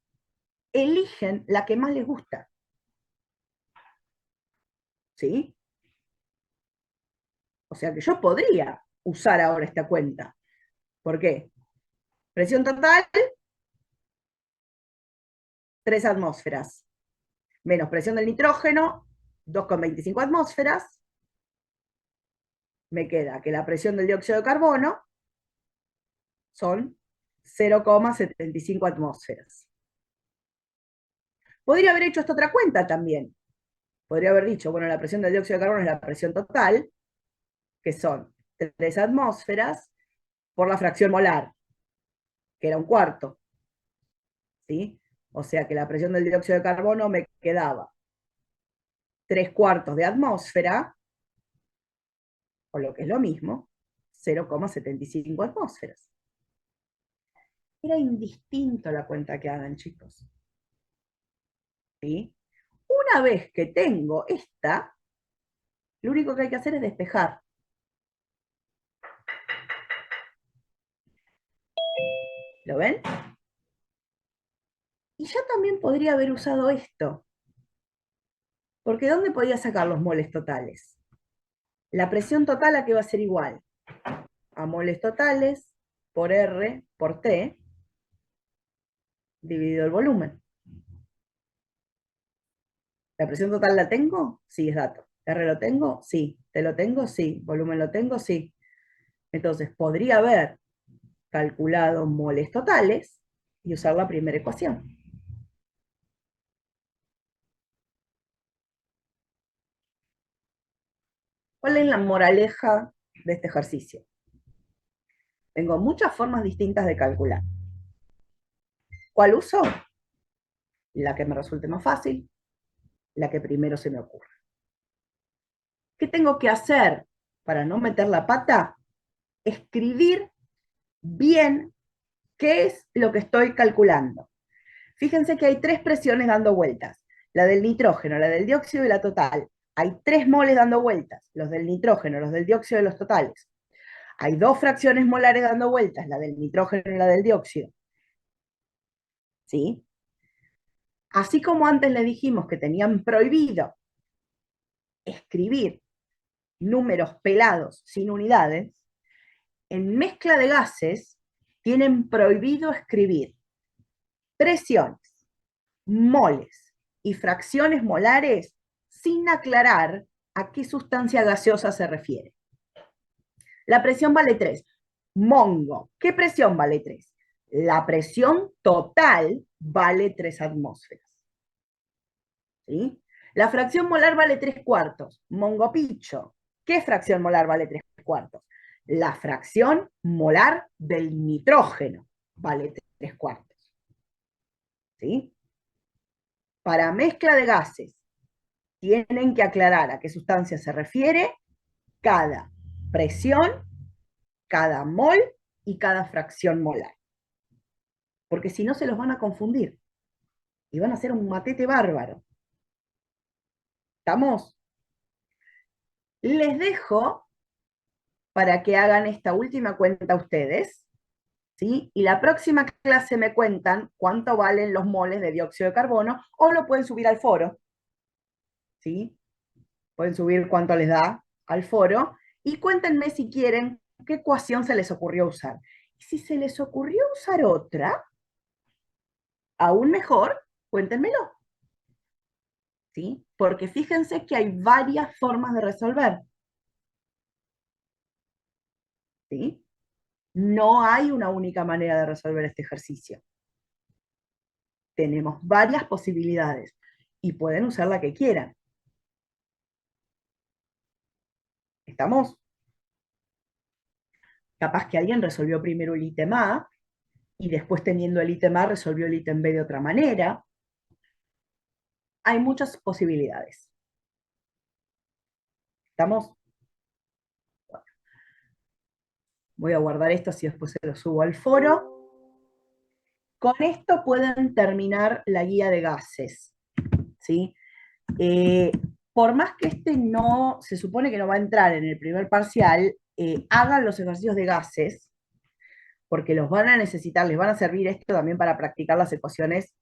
Eligen la que más les gusta. ¿Sí? O sea que yo podría usar ahora esta cuenta. ¿Por qué? Presión total, 3 atmósferas. Menos presión del nitrógeno, 2,25 atmósferas. Me queda que la presión del dióxido de carbono son 0,75 atmósferas. Podría haber hecho esta otra cuenta también. Podría haber dicho, bueno, la presión del dióxido de carbono es la presión total, que son 3 atmósferas, por la fracción molar, que era un cuarto. ¿Sí? O sea que la presión del dióxido de carbono me quedaba 3/4 de atmósfera, o lo que es lo mismo, 0,75 atmósferas. Era indistinto la cuenta que hagan, chicos. ¿Sí? Una vez que tengo esta, lo único que hay que hacer es despejar. ¿Lo ven? Y yo también podría haber usado esto. Porque ¿dónde podía sacar los moles totales? La presión total a qué va a ser igual a moles totales por R por T dividido el volumen. ¿La presión total la tengo? Sí, es dato. ¿R lo tengo? Sí. ¿T lo tengo? Sí. ¿Volumen lo tengo? Sí. Entonces podría haber calculado moles totales y usar la primera ecuación. ¿Cuál es la moraleja de este ejercicio? Tengo muchas formas distintas de calcular. ¿Cuál uso? La que me resulte más fácil, la que primero se me ocurra. ¿Qué tengo que hacer para no meter la pata? Escribir bien qué es lo que estoy calculando. Fíjense que hay 3 presiones dando vueltas. La del nitrógeno, la del dióxido y la total. Hay 3 moles dando vueltas. Los del nitrógeno, los del dióxido y los totales. Hay 2 fracciones molares dando vueltas, la del nitrógeno y la del dióxido. ¿Sí? Así como antes le dijimos que tenían prohibido escribir números pelados sin unidades, en mezcla de gases tienen prohibido escribir presiones, moles y fracciones molares sin aclarar a qué sustancia gaseosa se refiere. La presión vale 3. Mongo, ¿qué presión vale 3? La presión total vale 3 atmósferas. ¿Sí? La fracción molar vale 3/4. Mongo Picho, ¿qué fracción molar vale 3/4? La fracción molar del nitrógeno vale 3/4. ¿Sí? Para mezcla de gases, tienen que aclarar a qué sustancia se refiere cada presión, cada mol y cada fracción molar. Porque si no se los van a confundir y van a hacer un matete bárbaro. ¿Estamos? Les dejo para que hagan esta última cuenta ustedes, ¿sí? Y la próxima clase me cuentan cuánto valen los moles de dióxido de carbono, o lo pueden subir al foro, ¿sí? Pueden subir cuánto les da al foro, y cuéntenme si quieren qué ecuación se les ocurrió usar. Y si se les ocurrió usar otra, aún mejor, cuéntenmelo, ¿sí? Porque fíjense que hay varias formas de resolver, ¿sí? No hay una única manera de resolver este ejercicio. Tenemos varias posibilidades y pueden usar la que quieran. ¿Estamos? Capaz que alguien resolvió primero el ítem A y después, teniendo el ítem A, resolvió el ítem B de otra manera. Hay muchas posibilidades. ¿Estamos? Bueno, voy a guardar esto, así después se lo subo al foro. Con esto pueden terminar la guía de gases, ¿sí? Por más que este no, se supone que no va a entrar en el primer parcial, hagan los ejercicios de gases, porque los van a necesitar, les van a servir esto también para practicar las ecuaciones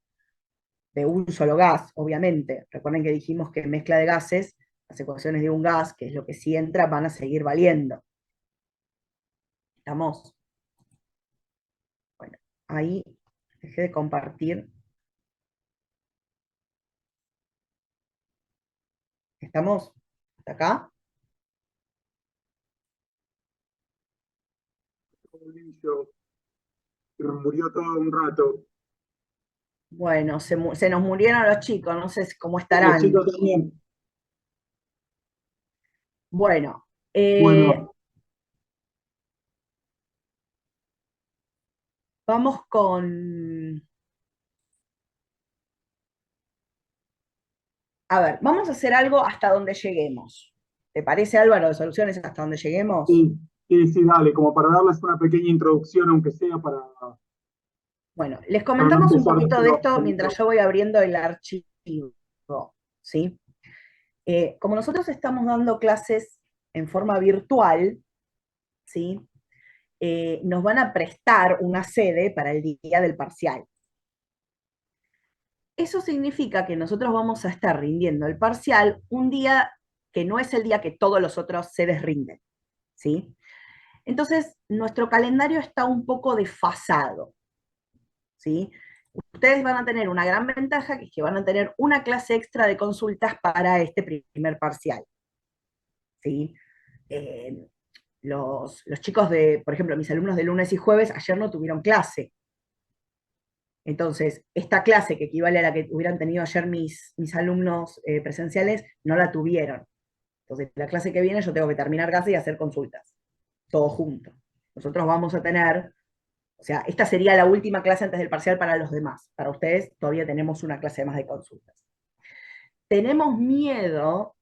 de un solo gas, obviamente. Recuerden que dijimos que en mezcla de gases, las ecuaciones de un gas, que es lo que sí entra, van a seguir valiendo. ¿Estamos? Bueno, ahí dejé de compartir. ¿Estamos? ¿Hasta acá? Se nos murió todo un rato. Bueno, se nos murieron los chicos, no sé cómo Los estarán. chicos también. Bueno, Bueno, vamos con... A ver, vamos a hacer algo hasta donde lleguemos. ¿Te parece, Álvaro, de soluciones hasta donde lleguemos? sí, sí, sí, dale, como para darles una pequeña introducción, aunque sea Bueno, les para no comentamos un empezar poquito de esto solito. mientras yo voy abriendo el archivo, ¿sí? Como nosotros estamos dando clases en forma virtual, ¿sí? Nos van a prestar una sede para el día del parcial. Eso significa que nosotros vamos a estar rindiendo el parcial un día que no es el día que todos los otros sedes rinden, ¿sí? Entonces, nuestro calendario está un poco desfasado, ¿sí? Ustedes van a tener una gran ventaja, que es que van a tener una clase extra de consultas para este primer parcial, ¿sí? Los chicos de, por ejemplo, mis alumnos de lunes y jueves, ayer no tuvieron clase. Entonces, esta clase, que equivale a la que hubieran tenido ayer mis alumnos presenciales, no la tuvieron. Entonces, la clase que viene yo tengo que terminar gases y hacer consultas, todo junto. Nosotros vamos a tener, o sea, esta sería la última clase antes del parcial para los demás. Para ustedes todavía tenemos una clase más de consultas. Tenemos miedo,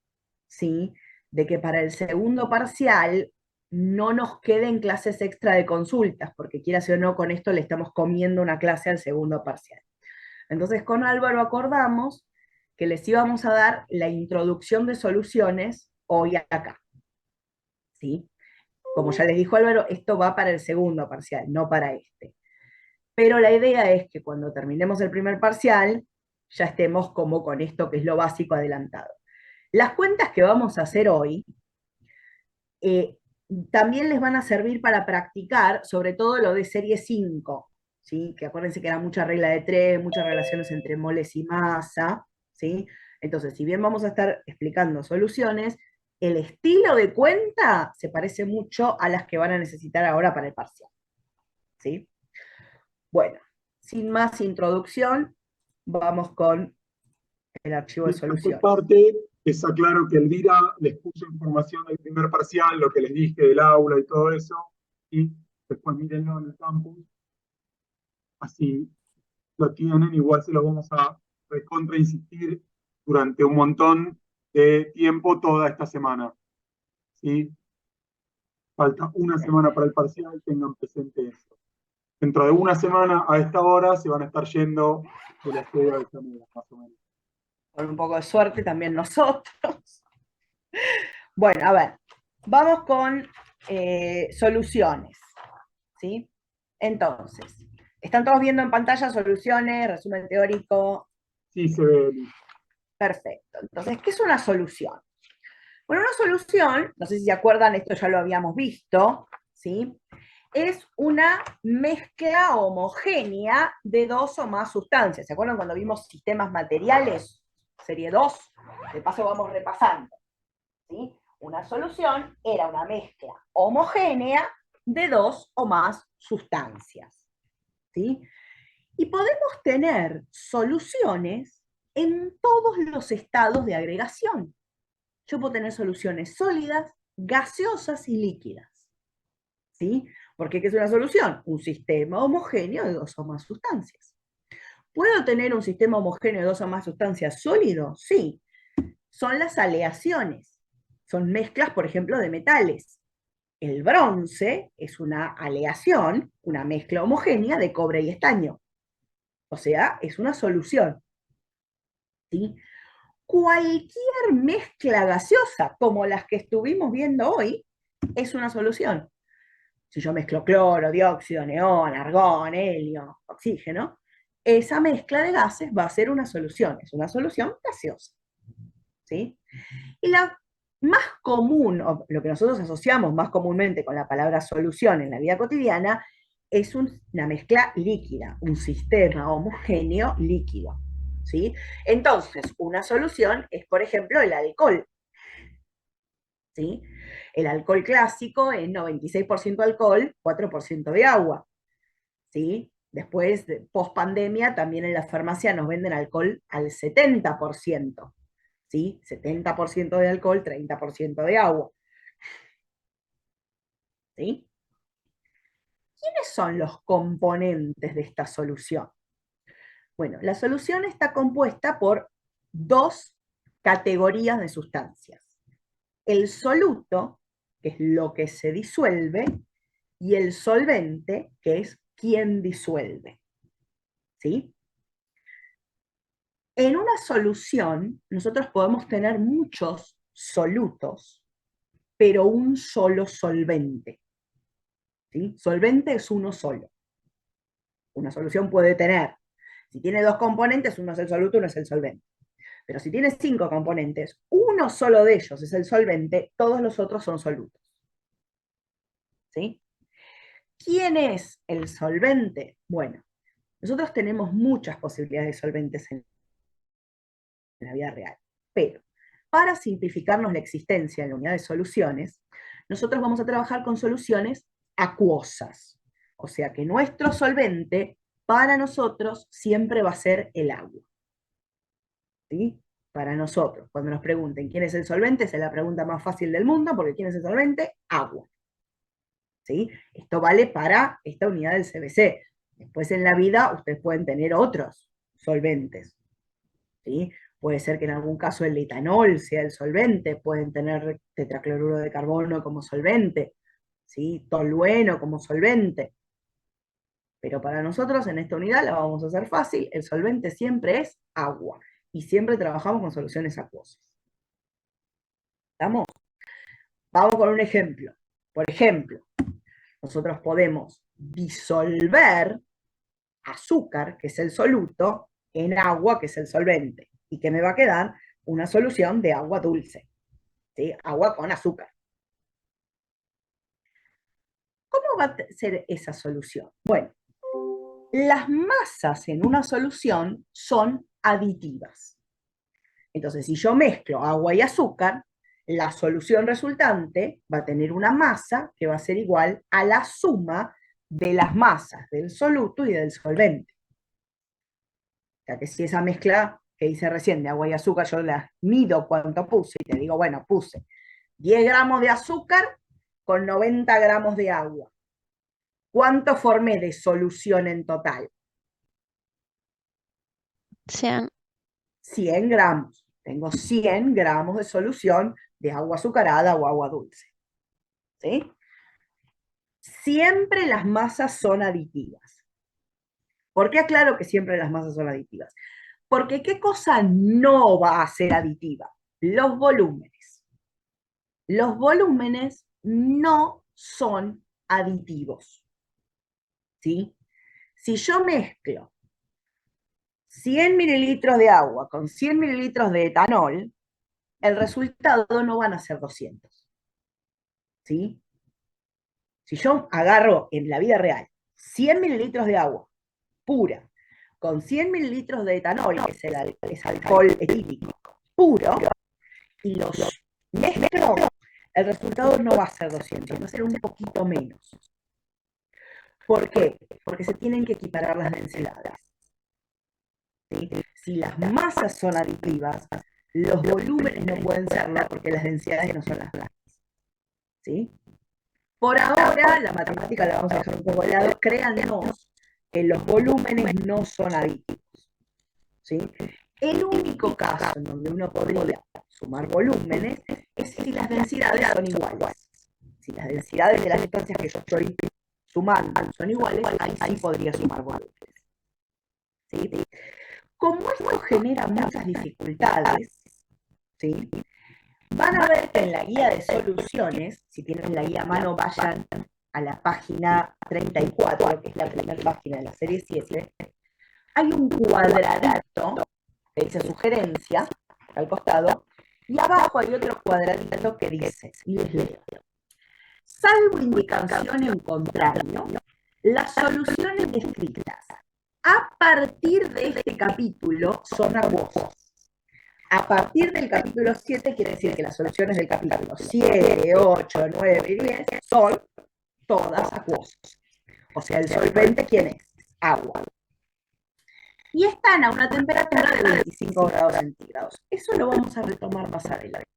¿sí?, de que para el segundo parcial no nos queden clases extra de consultas, porque quieras o no, con esto le estamos comiendo una clase al segundo parcial. Entonces, con Álvaro acordamos que les íbamos a dar la introducción de soluciones hoy acá, ¿sí? Como ya les dijo Álvaro, esto va para el segundo parcial, no para este. Pero la idea es que cuando terminemos el primer parcial, ya estemos como con esto que es lo básico adelantado. Las cuentas que vamos a hacer hoy también les van a servir para practicar, sobre todo lo de serie 5, ¿sí? Que acuérdense que era mucha regla de 3, muchas relaciones entre moles y masa, ¿sí? Entonces, si bien vamos a estar explicando soluciones, el estilo de cuenta se parece mucho a las que van a necesitar ahora para el parcial. ¿Sí? Bueno, sin más introducción, vamos con el archivo de Y por mi soluciones. parte, les aclaro que Elvira les puso información del primer parcial, lo que les dije del aula y todo eso, y después mírenlo en el campus, así lo tienen, igual se lo vamos a recontra insistir durante un montón de tiempo toda esta semana. ¿Sí? Falta una semana para el parcial, tengan presente eso. Dentro de una semana a esta hora se van a estar yendo de la sede de Altamira, más o menos. Con un poco de suerte también nosotros. Bueno, a ver, vamos con soluciones. ¿Sí? Entonces, ¿están todos viendo en pantalla soluciones, resumen teórico? Sí, se ve, Eli. Perfecto. Entonces, ¿qué es una solución? Bueno, una solución, no sé si se acuerdan, esto ya lo habíamos visto, ¿sí? Es una mezcla homogénea de dos o más sustancias. ¿Se acuerdan cuando vimos sistemas materiales? Serie 2, de paso vamos repasando. ¿Sí? Una solución era una mezcla homogénea de dos o más sustancias. ¿Sí? Y podemos tener soluciones en todos los estados de agregación. Yo puedo tener soluciones sólidas, gaseosas y líquidas. ¿Sí? Porque ¿qué es una solución? Un sistema homogéneo de dos o más sustancias. ¿Puedo tener un sistema homogéneo de dos o más sustancias sólido? Sí. Son las aleaciones. Son mezclas, por ejemplo, de metales. El bronce es una aleación, una mezcla homogénea de cobre y estaño. O sea, es una solución. ¿Sí? Cualquier mezcla gaseosa, como las que estuvimos viendo hoy, es una solución. Si yo mezclo cloro, dióxido, neón, argón, helio, oxígeno, esa mezcla de gases va a ser una solución. Es una solución gaseosa. ¿Sí? Y la más común, o lo que nosotros asociamos más comúnmente con la palabra solución en la vida cotidiana, es una mezcla líquida, un sistema homogéneo líquido. ¿Sí? Entonces, una solución es, por ejemplo, el alcohol. ¿Sí? El alcohol clásico es 96% alcohol, 4% de agua. ¿Sí? Después, post pandemia, también en la farmacia nos venden alcohol al 70%. ¿Sí? 70% de alcohol, 30% de agua. ¿Sí? ¿Quiénes son los componentes de esta solución? Bueno, la solución está compuesta por dos categorías de sustancias. El soluto, que es lo que se disuelve, y el solvente, que es quien disuelve. ¿Sí? En una solución, nosotros podemos tener muchos solutos, pero un solo solvente. ¿Sí? Solvente es uno solo. Una solución puede tener, si tiene dos componentes, uno es el soluto, uno es el solvente. Pero si tiene 5 componentes, uno solo de ellos es el solvente, todos los otros son solutos. ¿Sí? ¿Quién es el solvente? Bueno, nosotros tenemos muchas posibilidades de solventes en la vida real, pero para simplificarnos la existencia en la unidad de soluciones, nosotros vamos a trabajar con soluciones acuosas. O sea que nuestro solvente para nosotros siempre va a ser el agua. ¿Sí? Para nosotros, cuando nos pregunten quién es el solvente, esa es la pregunta más fácil del mundo, porque ¿quién es el solvente? Agua. ¿Sí? Esto vale para esta unidad del CBC. Después en la vida ustedes pueden tener otros solventes. ¿Sí? Puede ser que en algún caso el etanol sea el solvente, pueden tener tetracloruro de carbono como solvente, ¿sí? Tolueno como solvente. Pero para nosotros en esta unidad la vamos a hacer fácil, el solvente siempre es agua y siempre trabajamos con soluciones acuosas. ¿Estamos? Vamos con un ejemplo. Por ejemplo, nosotros podemos disolver azúcar, que es el soluto, en agua, que es el solvente. ¿Y qué me va a quedar? Una solución de agua dulce. ¿Sí? Agua con azúcar. ¿Cómo va a ser esa solución? Bueno, las masas en una solución son aditivas. Entonces, si yo mezclo agua y azúcar, la solución resultante va a tener una masa que va a ser igual a la suma de las masas del soluto y del solvente. O sea que si esa mezcla que hice recién de agua y azúcar, yo la mido cuánto puse y te digo, bueno, puse 10 gramos de azúcar con 90 gramos de agua. ¿Cuánto formé de solución en total? 100. 100 gramos. Tengo 100 gramos de solución de agua azucarada o agua dulce. ¿Sí? Siempre las masas son aditivas. ¿Por qué aclaro que siempre las masas son aditivas? Porque ¿qué cosa no va a ser aditiva? Los volúmenes. Los volúmenes no son aditivos. ¿Sí? Si yo mezclo 100 mililitros de agua con 100 mililitros de etanol, el resultado no van a ser 200. ¿Sí? Si yo agarro en la vida real 100 mililitros de agua pura con 100 mililitros de etanol, que es alcohol etílico puro, y los mezclo, el resultado no va a ser 200, va a ser un poquito menos. ¿Por qué? Porque se tienen que equiparar las densidades. ¿Sí? Si las masas son aditivas, los volúmenes no pueden serlo porque las densidades no son las mismas. ¿Sí? Por ahora, la matemática la vamos a dejar un poco de lado. Créanos que los volúmenes no son aditivos. ¿Sí? El único caso en donde uno podría sumar volúmenes es si las densidades son iguales. Si las densidades de las distancias que yo estoy sumando son iguales, ahí sí podría sumar volúmenes. ¿Sí? Como esto genera muchas dificultades, ¿sí? Van a ver que en la guía de soluciones, si tienen la guía a mano, vayan a la página 34, que es la primera página de la serie 7, hay un cuadradito que dice sugerencia al costado, y abajo hay otro cuadradito que dice, y les leo, salvo indicación en contrario, las soluciones descritas a partir de este capítulo son acuosas. A partir del capítulo 7 quiere decir que las soluciones del capítulo 7, 8, 9 y 10 son todas acuosas. O sea, el solvente, ¿quién es? Agua. Y están a una temperatura de 25 grados centígrados. Eso lo vamos a retomar más adelante.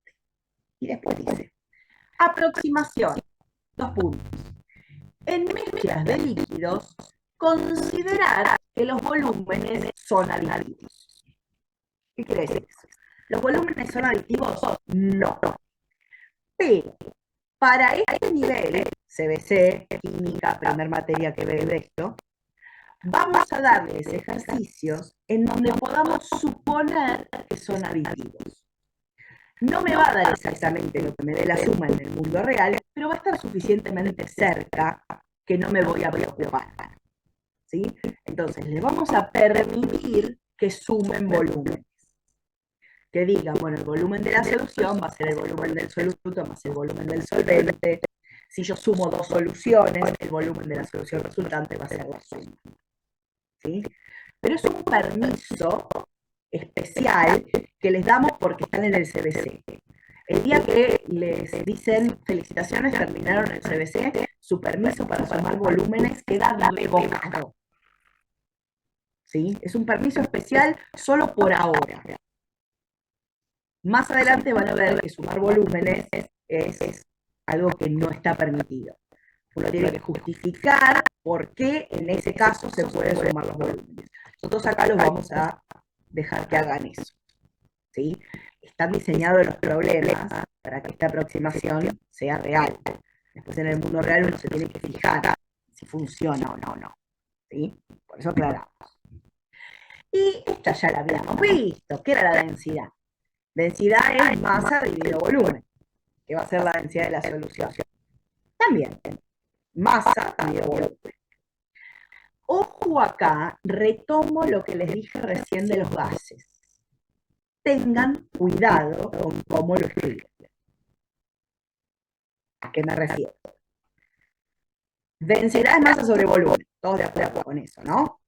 Y después dice, aproximación, 2 puntos. En mezclas de líquidos, considerar que los volúmenes son aditivos. ¿Qué quiere decir eso? ¿Los volúmenes son aditivos? No. Pero para este nivel, CBC, química, primer materia que ve de esto, vamos a darles ejercicios en donde podamos suponer que son aditivos. No me va a dar exactamente lo que me dé la suma en el mundo real, pero va a estar suficientemente cerca que no me voy a preocupar. ¿Sí? Entonces, les vamos a permitir que sumen volúmenes. Que digan, bueno, el volumen de la solución va a ser el volumen del soluto más el volumen del solvente. Si yo sumo 2 soluciones, el volumen de la solución resultante va a ser la suma. ¿Sí? Pero es un permiso especial que les damos porque están en el CBC. El día que les dicen felicitaciones, terminaron el CBC, su permiso para sumar volúmenes queda revocado. ¿Sí? Es un permiso especial solo por ahora. Más adelante van a ver que sumar volúmenes es algo que no está permitido. Uno tiene que justificar por qué en ese caso se pueden sumar los volúmenes. Nosotros acá los vamos a dejar que hagan eso. ¿Sí? Están diseñados los problemas para que esta aproximación sea real. Después en el mundo real uno se tiene que fijar si funciona o no. ¿Sí? Por eso aclaramos. Y esta ya la habíamos visto. ¿Qué era la densidad? Densidad es masa dividido volumen, que va a ser la densidad de la solución. También, masa dividido volumen. Ojo acá, retomo lo que les dije recién de los gases. Tengan cuidado con cómo lo escriben. ¿A qué me refiero? Densidad es masa sobre volumen. Todos de acuerdo con eso, ¿no?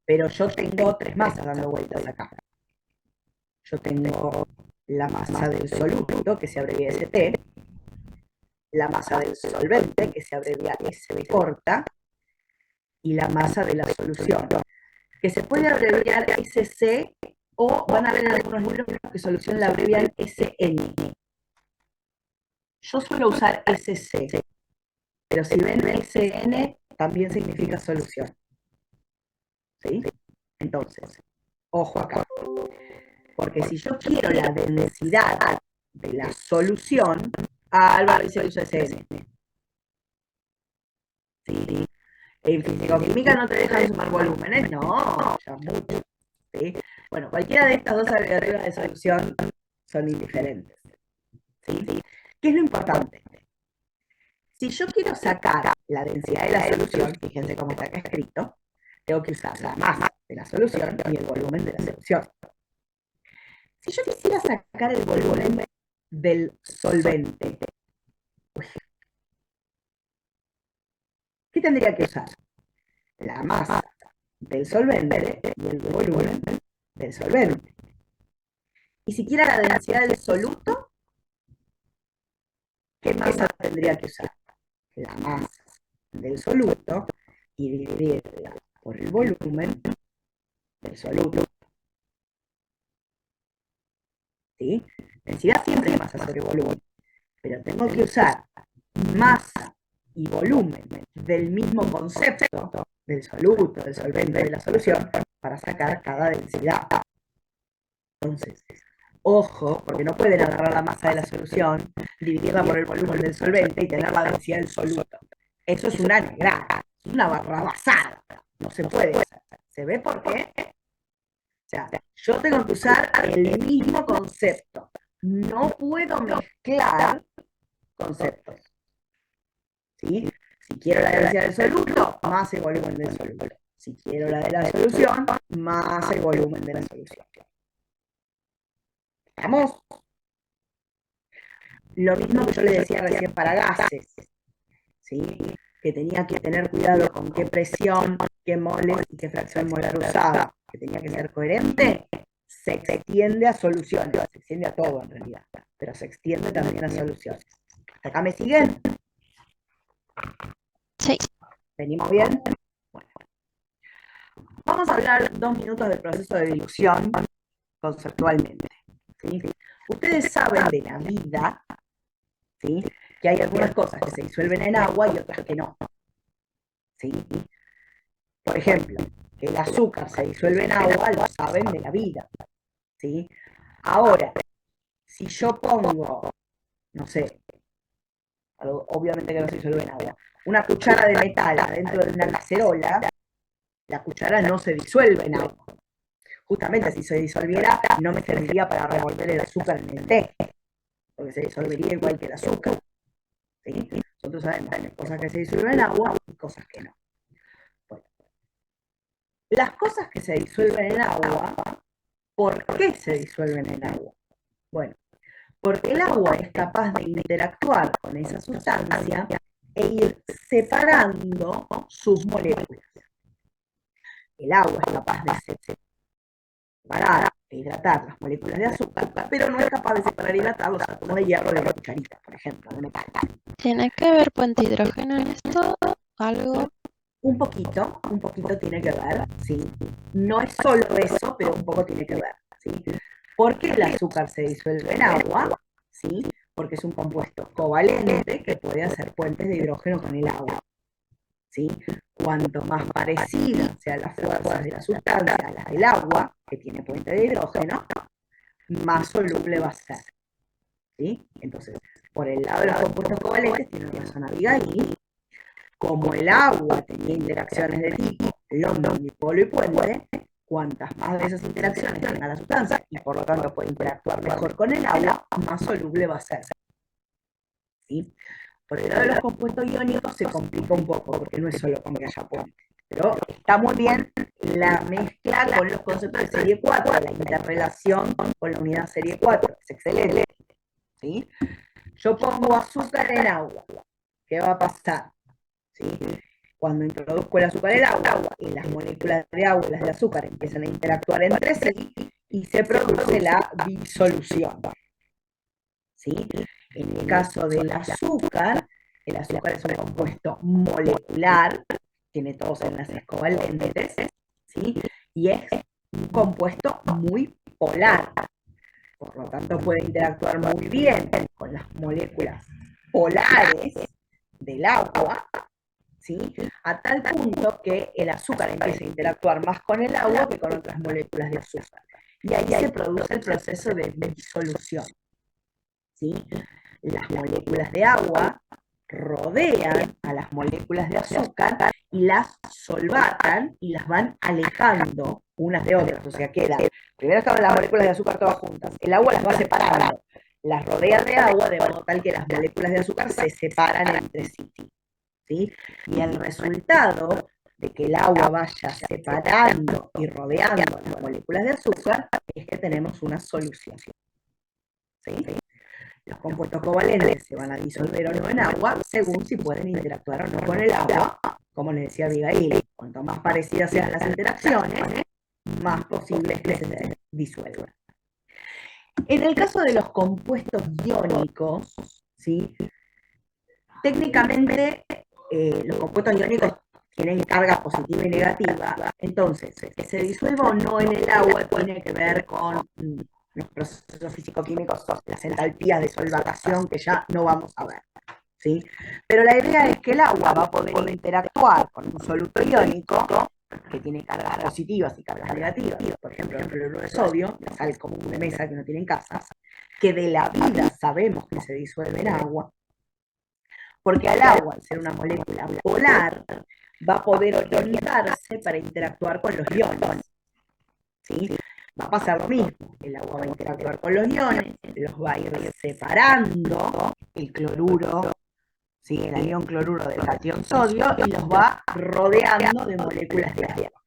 pero yo tengo tres masas dando vueltas acá. Yo tengo la masa del soluto, que se abrevia ST, la masa del solvente, que se abrevia SB corta, y la masa de la solución, que se puede abreviar SC, o van a ver en algunos libros que solución la abrevian SN. Yo suelo usar SC, pero si ven SN, también significa solución. ¿Sí? Entonces, ojo acá. Porque si yo quiero la densidad de la solución, Álvaro dice que usa SN. ¿Sí? En físico-química no te dejan sumar volúmenes, no, ya mucho. ¿Sí? Bueno, cualquiera de estas dos reglas de solución son indiferentes. ¿Sí? ¿Qué es lo importante? Si yo quiero sacar la densidad de la solución, fíjense cómo está acá escrito, tengo que usar la masa de la solución y el volumen de la solución. Si yo quisiera sacar el volumen del solvente, ¿qué tendría que usar? La masa del solvente y el volumen del solvente. Y si quiera la densidad del soluto, ¿qué masa tendría que usar? La masa del soluto y dividirla por el volumen del soluto. ¿Sí? Densidad siempre es masa sobre volumen, pero tengo que usar masa y volumen del mismo concepto, del soluto, del solvente, de la solución, para sacar cada densidad. Entonces, ojo, porque no pueden agarrar la masa de la solución, dividirla por el volumen del solvente y tener la densidad del soluto. Eso es una negrada, es una barrabasada. No se puede hacer. ¿Se ve por qué? O sea, yo tengo que usar el mismo concepto. No puedo mezclar conceptos. ¿Sí? Si quiero la densidad del soluto, más el volumen del soluto. Si quiero la de la solución, más el volumen de la solución. ¿Estamos? Lo mismo que yo les decía recién para gases, ¿sí? Que tenía que tener cuidado con qué presión, qué moles y qué fracción molar usaba, que tenía que ser coherente, se extiende a soluciones, se extiende a todo en realidad, pero se extiende también a soluciones. ¿Hasta acá me siguen? Sí. ¿Venimos bien? Bueno. Vamos a hablar 2 minutos del proceso de dilución conceptualmente. ¿Sí? Ustedes saben de la vida, ¿sí? Que hay algunas cosas que se disuelven en agua y otras que no. ¿Sí? Por ejemplo, que el azúcar se disuelve en agua, lo saben de la vida. ¿Sí? Ahora, si yo pongo, no sé, obviamente que no se disuelve en agua, una cuchara de metal adentro de una cacerola, la cuchara no se disuelve en agua. Justamente si se disolviera, no me serviría para revolver el azúcar en el té, porque se disolvería igual que el azúcar. ¿Sí? Nosotros sabemos que hay cosas que se disuelven en agua y cosas que no. Bueno, las cosas que se disuelven en agua, ¿por qué se disuelven en agua? Bueno, porque el agua es capaz de interactuar con esa sustancia e ir separando sus moléculas. El agua es capaz de separar e hidratar las moléculas de azúcar, pero no es capaz de separar y hidratar los átomos de hierro de una cucharita, por ejemplo, de metal. ¿Tiene que ver puente hidrógeno en esto? ¿Algo? Un poquito tiene que ver, ¿sí? No es solo eso, pero un poco tiene que ver, ¿sí? ¿Por qué el azúcar se disuelve en agua? ¿Sí? Porque es un compuesto covalente que puede hacer puentes de hidrógeno con el agua. ¿Sí? Cuanto más parecida sean las fuerzas de la sustancia a las del agua, que tiene puente de hidrógeno, más soluble va a ser. ¿Sí? Entonces, por el lado de los compuestos covalentes, tiene razón Abigail. Como el agua tenía interacciones de tipo London, dipolo y puente, cuantas más de esas interacciones tenga la sustancia y por lo tanto puede interactuar mejor con el agua, más soluble va a ser. ¿Sí? Por el lado de los compuestos iónicos se complica un poco, porque no es solo con que haya puente. Pero está muy bien la mezcla con los conceptos de serie 4, la interrelación con la unidad serie 4, es excelente. ¿Sí? Yo pongo azúcar en agua, ¿qué va a pasar? ¿Sí? cuando introduzco el azúcar en el agua y las moléculas de agua y las de azúcar empiezan a interactuar entre sí y se produce la disolución. ¿Sí? En el caso del azúcar, el azúcar es un compuesto molecular, tiene todos enlaces covalentes, ¿sí? Y es un compuesto muy polar. Por lo tanto, puede interactuar muy bien con las moléculas polares del agua, ¿sí? A tal punto que el azúcar empieza a interactuar más con el agua que con otras moléculas de azúcar. Y ahí se produce el proceso de disolución, ¿sí? Las moléculas de agua rodean a las moléculas de azúcar y las solvatan y las van alejando unas de otras. O sea, primero estaban las moléculas de azúcar todas juntas, el agua las va separando, las rodea de agua de modo tal que las moléculas de azúcar se separan entre sí, ¿sí? Y el resultado de que el agua vaya separando y rodeando las moléculas de azúcar es que tenemos una solución, ¿sí? Los compuestos covalentes se van a disolver o no en agua según si pueden interactuar o no con el agua, como les decía Abigail. Cuanto más parecidas sean las interacciones, más posible es que se disuelvan. En el caso de los compuestos iónicos, ¿sí? Técnicamente los compuestos iónicos tienen carga positiva y negativa, entonces que se disuelva o no en el agua tiene que ver con los procesos físico-químicos, las entalpías de solvatación que ya no vamos a ver, ¿sí? Pero la idea es que el agua va a poder interactuar con un soluto iónico que tiene cargas positivas y cargas negativas, por ejemplo el cloruro de sodio, la sal común de mesa que no tiene en casa, que de la vida sabemos que se disuelve en agua, porque al agua, al ser una molécula polar, va a poder orientarse para interactuar con los iones, ¿sí? Va a pasar lo mismo, el agua va a interactuar con los iones, los va a ir separando el cloruro, ¿sí? El anión cloruro del cation sodio, y los va rodeando de moléculas de agua.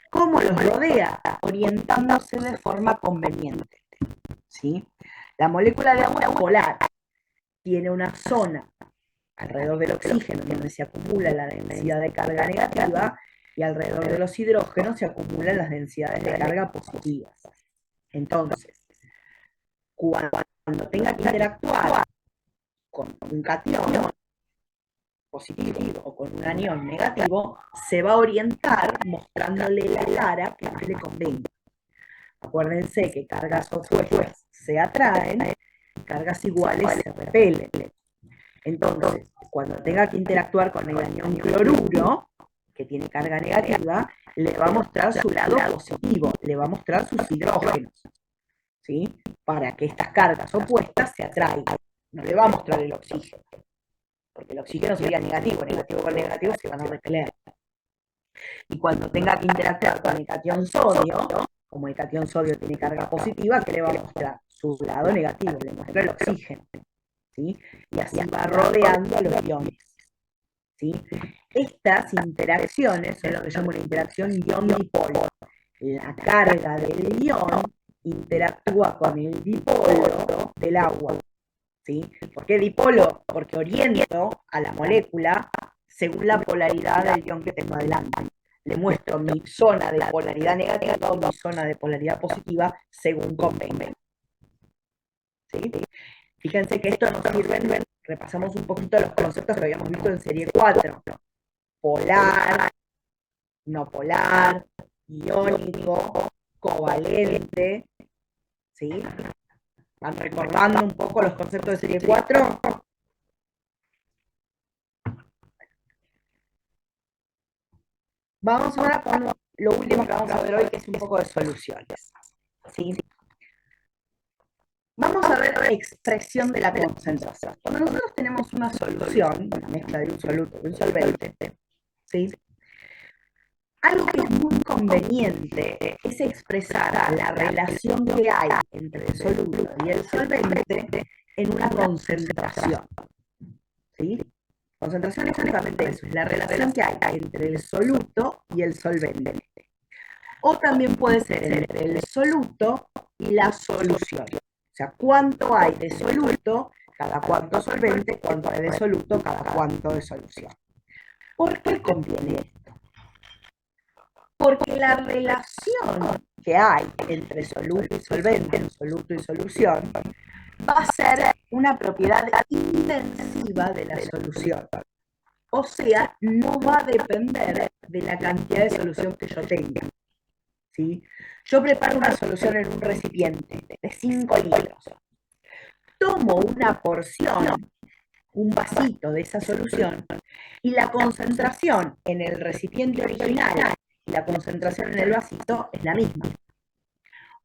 ¿Cómo los rodea? Orientándose de forma conveniente, ¿sí? La molécula de agua polar tiene una zona alrededor del oxígeno donde se acumula la densidad de carga negativa, y alrededor de los hidrógenos se acumulan las densidades de carga positivas. Entonces, cuando tenga que interactuar con un catión positivo o con un anión negativo, se va a orientar mostrándole la cara que más le convenga. Acuérdense que cargas opuestas se atraen y cargas iguales se repelen. Entonces, cuando tenga que interactuar con el anión cloruro, que tiene carga negativa, le va a mostrar su lado positivo, le va a mostrar sus hidrógenos, ¿sí? Para que estas cargas opuestas se atraigan. No le va a mostrar el oxígeno, porque el oxígeno sería negativo, negativo con negativo se van a repeler. Y cuando tenga que interactuar con el cation sodio, como el cation sodio tiene carga positiva, ¿qué le va a mostrar? Su lado negativo, le muestra el oxígeno, ¿sí? Y así va rodeando a los iones, ¿sí? Estas interacciones son lo que llamo una interacción ion-dipolo. La carga del ion interactúa con el dipolo del agua, ¿sí? ¿Por qué dipolo? Porque oriento a la molécula según la polaridad del ion que tengo adelante. Le muestro mi zona de polaridad negativa o mi zona de polaridad positiva según convenga, ¿sí? Fíjense que esto nos sirve, repasamos un poquito los conceptos que habíamos visto en serie 4. Polar, no polar, iónico, covalente, ¿sí? ¿Van recordando un poco los conceptos de serie 4? Vamos ahora con lo último que vamos a ver hoy, que es un poco de soluciones, ¿sí? Vamos a ver la expresión de la concentración. Cuando nosotros tenemos una solución, una mezcla de un soluto y un solvente, ¿sí? Algo que es muy conveniente es expresar la relación que hay entre el soluto y el solvente en una concentración, ¿sí? Concentración es justamente eso, es la relación que hay entre el soluto y el solvente. O también puede ser entre el soluto y la solución. O sea, cuánto hay de soluto, cada cuánto solvente, cuánto hay de soluto, cada cuánto de solución. ¿Por qué conviene esto? Porque la relación que hay entre soluto y solvente, soluto y solución, va a ser una propiedad intensiva de la solución. O sea, no va a depender de la cantidad de solución que yo tenga. ¿Sí? Yo preparo una solución en un recipiente de 5 litros. Tomo una porción, un vasito de esa solución, y la concentración en el recipiente original y la concentración en el vasito es la misma.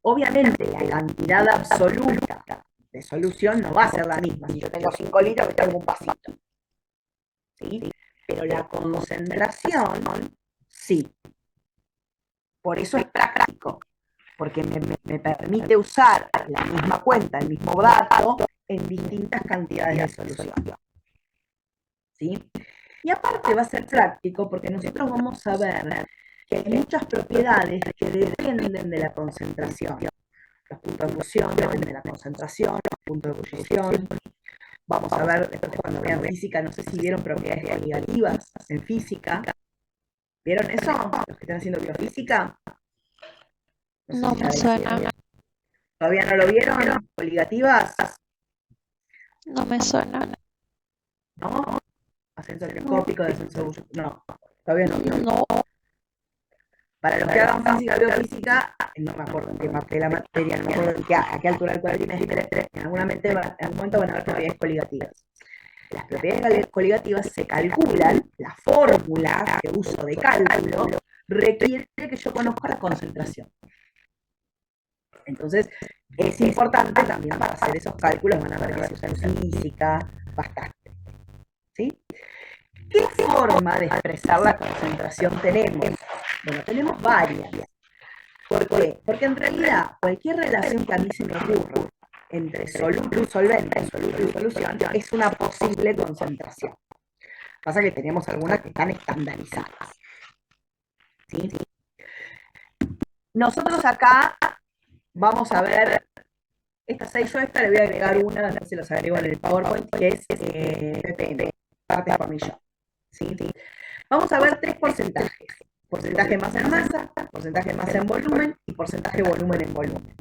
Obviamente la cantidad absoluta de solución no va a ser la misma. Si yo tengo 5 litros, que tengo un vasito. ¿Sí? Pero la concentración, sí. Por eso es práctico, porque me permite usar la misma cuenta, el mismo dato, en distintas cantidades de solución. ¿Sí? Y aparte va a ser práctico porque nosotros vamos a ver que hay muchas propiedades que dependen de la concentración. Los puntos de fusión dependen de la concentración, los puntos de ebullición. Vamos a ver después cuando vean física, no sé si vieron propiedades coligativas en física. ¿Vieron eso? Los que están haciendo biofísica. No me suena, ¿Todavía no lo vieron? ¿Coligativas? no me suena. ¿No? Ascenso telescópico, descenso... No, todavía no. No, Para los que hagan física, biofísica, no me acuerdo en qué parte de la materia, no me acuerdo a qué altura del cuatrimestre, en algún momento van a haber propiedades coligativas. Las propiedades coligativas se calculan, la fórmula que uso de cálculo requiere que yo conozca la concentración. Entonces, es importante también para hacer esos cálculos, van a ver que se usa en física bastante. ¿Sí? ¿Qué forma de expresar la concentración tenemos? Bueno, tenemos varias. ¿Por qué? Porque en realidad cualquier relación que a mí se me ocurra entre soluto y solvente, soluto y solución, es una posible concentración. Pasa que tenemos algunas que están estandarizadas. ¿Sí? Nosotros acá vamos a ver, estas 6 yo a esta le voy a agregar una, a ver si los agrego en el PowerPoint, que es ppm, partes por millón. ¿Sí? Vamos a ver 3 porcentajes. Porcentaje masa en masa, porcentaje masa en volumen y porcentaje volumen en volumen.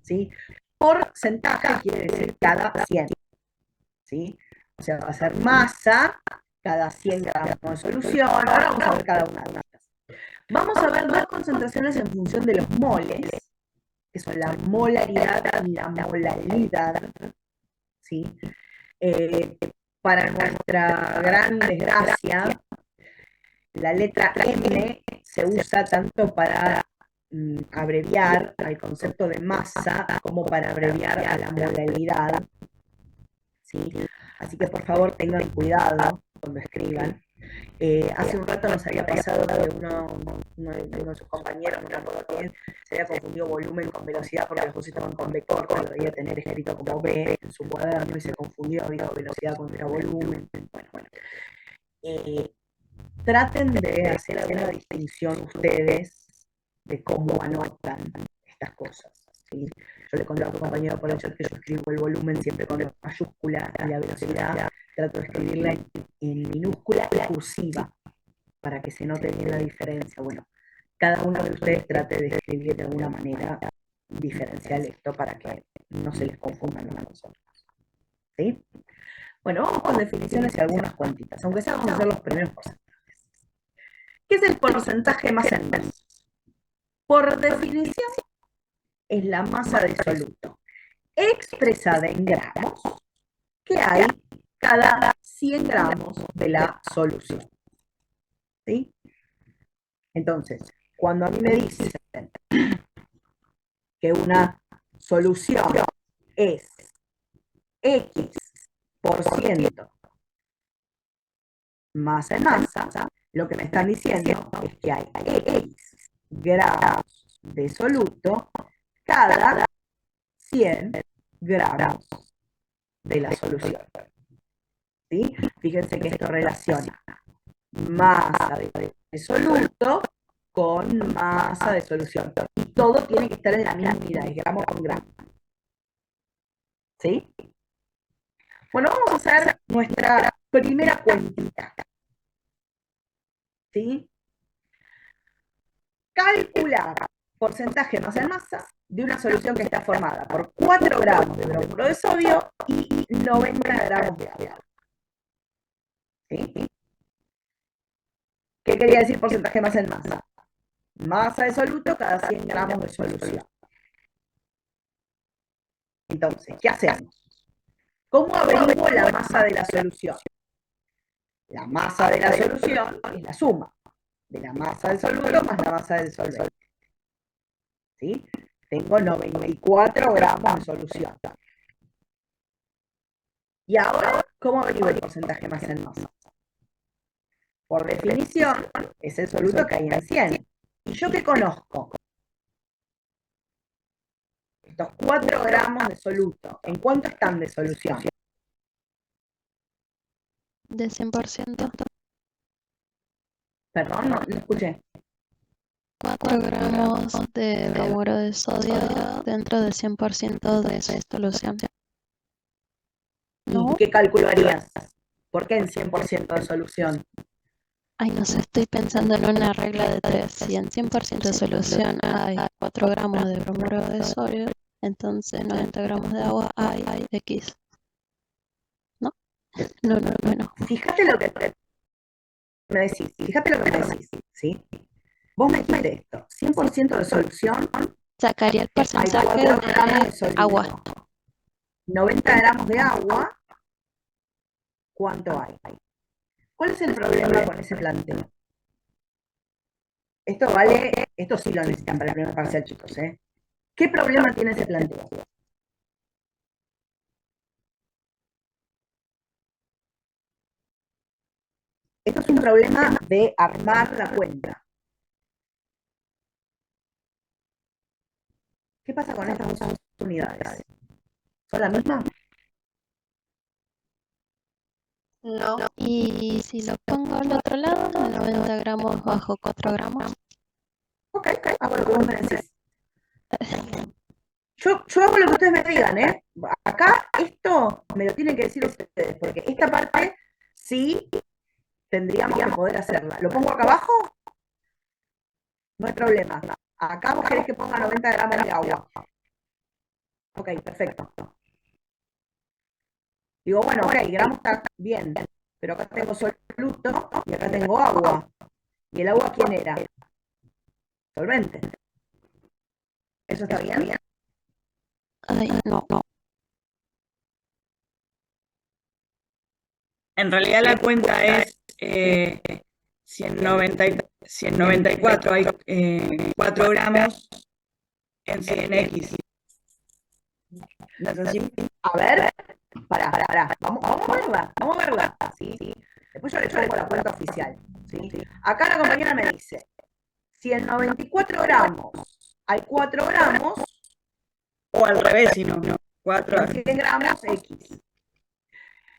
¿Sí? Porcentaje quiere decir cada 100. ¿Sí? O sea, va a ser masa cada 100 gramos de solución. Ahora vamos a ver cada una de estas. Vamos a ver 2 concentraciones en función de los moles, que son la molaridad y la molalidad. ¿Sí? Para nuestra gran desgracia, la letra M se usa tanto para abreviar al concepto de masa como para abreviar a la molaridad. ¿Sí? Así que por favor tengan cuidado cuando escriban. Hace un rato nos había pasado que uno de sus compañeros, no recuerdo quién, se había confundido volumen con velocidad porque los dos estaban con vector, pero lo debía tener escrito como V en su cuaderno y se confundió, dijo velocidad contra volumen. Bueno. Traten de hacer alguna distinción ustedes de cómo anotan estas cosas. ¿Sí? Yo le conté a tu compañero por el chat que yo escribo el volumen siempre con mayúscula y la velocidad trato de escribirla en minúscula y cursiva para que se note bien la diferencia. Bueno, cada uno de ustedes trate de escribir de alguna manera diferencial esto para que no se les confundan a nosotros. ¿Sí? Bueno, vamos con definiciones y algunas cuantitas, aunque sea vamos a hacer los primeros porcentajes. ¿Qué es el porcentaje masa en masa? Por definición, es la masa de soluto expresada en gramos que hay cada 100 gramos de la solución. ¿Sí? Entonces, cuando a mí me dicen que una solución es X% masa en masa, lo que me están diciendo es que hay X gramos de soluto cada 100 gramos de la solución. ¿Sí? Fíjense que esto relaciona masa de soluto con masa de solución. Y todo tiene que estar en la misma unidad, es gramo con gramo. ¿Sí? Bueno, vamos a hacer nuestra primera cuentita. ¿sí? Calcular porcentaje masa en masa de una solución que está formada por 4 gramos de bromuro de sodio y 90 gramos de agua. ¿Sí? ¿Qué quería decir porcentaje masa en masa? Masa de soluto cada 100 gramos de solución. Entonces, ¿qué hacemos? ¿Cómo averiguo la masa de la solución? La masa de la solución es la suma de la masa del soluto más la masa del solvente. ¿Sí? Tengo 94 gramos de solución. Y ahora, ¿cómo averiguo el porcentaje masa en masa? Por definición, es el soluto que hay en 100. ¿Y yo qué conozco? Estos 4 gramos de soluto, ¿en cuánto están de solución? De 100%. Perdón, no escuché. 4 gramos de bromuro de sodio dentro del 100% de esa solución. ¿Y qué cálculo harías? ¿Por qué en 100% de solución? Ay, no sé, estoy pensando en una regla de 3. Si en 100% de solución hay 4 gramos de bromuro de sodio, entonces 90 gramos de agua hay X. ¿No? No. Fíjate lo que me decís, ¿sí? Vos me dijiste esto, 100% de solución, Sacaría el hay porcentaje 4 gramos de de soluto. agua. 90 gramos de agua, ¿cuánto hay? ¿Cuál es el problema con ese planteo? Esto sí lo necesitan para el primer parcial, chicos, ¿eh? ¿Qué problema tiene ese planteo? Esto es un problema de armar la cuenta. ¿Qué pasa con estas dos unidades? ¿Son la misma? No. Y si lo pongo al otro lado, 90 gramos bajo 4 gramos. Ok, hago lo que vos me decís. Yo hago lo que ustedes me digan, ¿eh? Acá esto me lo tienen que decir ustedes, porque esta parte sí tendríamos que poder hacerla. ¿Lo pongo acá abajo? No hay problema. Acá vos querés que ponga 90 gramos de agua. Ok, perfecto. Digo, bueno, ok, gramos está bien, pero acá tengo soluto y acá tengo agua. ¿Y el agua quién era? Solvente. ¿Eso está bien? Ay, no. En realidad la cuenta es 194, hay 4 gramos en 100x. ¿No es así? A ver, pará. Vamos a verla. ¿Sí? Después yo le pongo la cuenta oficial. ¿Sí? Acá la compañera me dice, si en 94 gramos hay 4 gramos, O al revés, si no. 4 en 100 gramos X.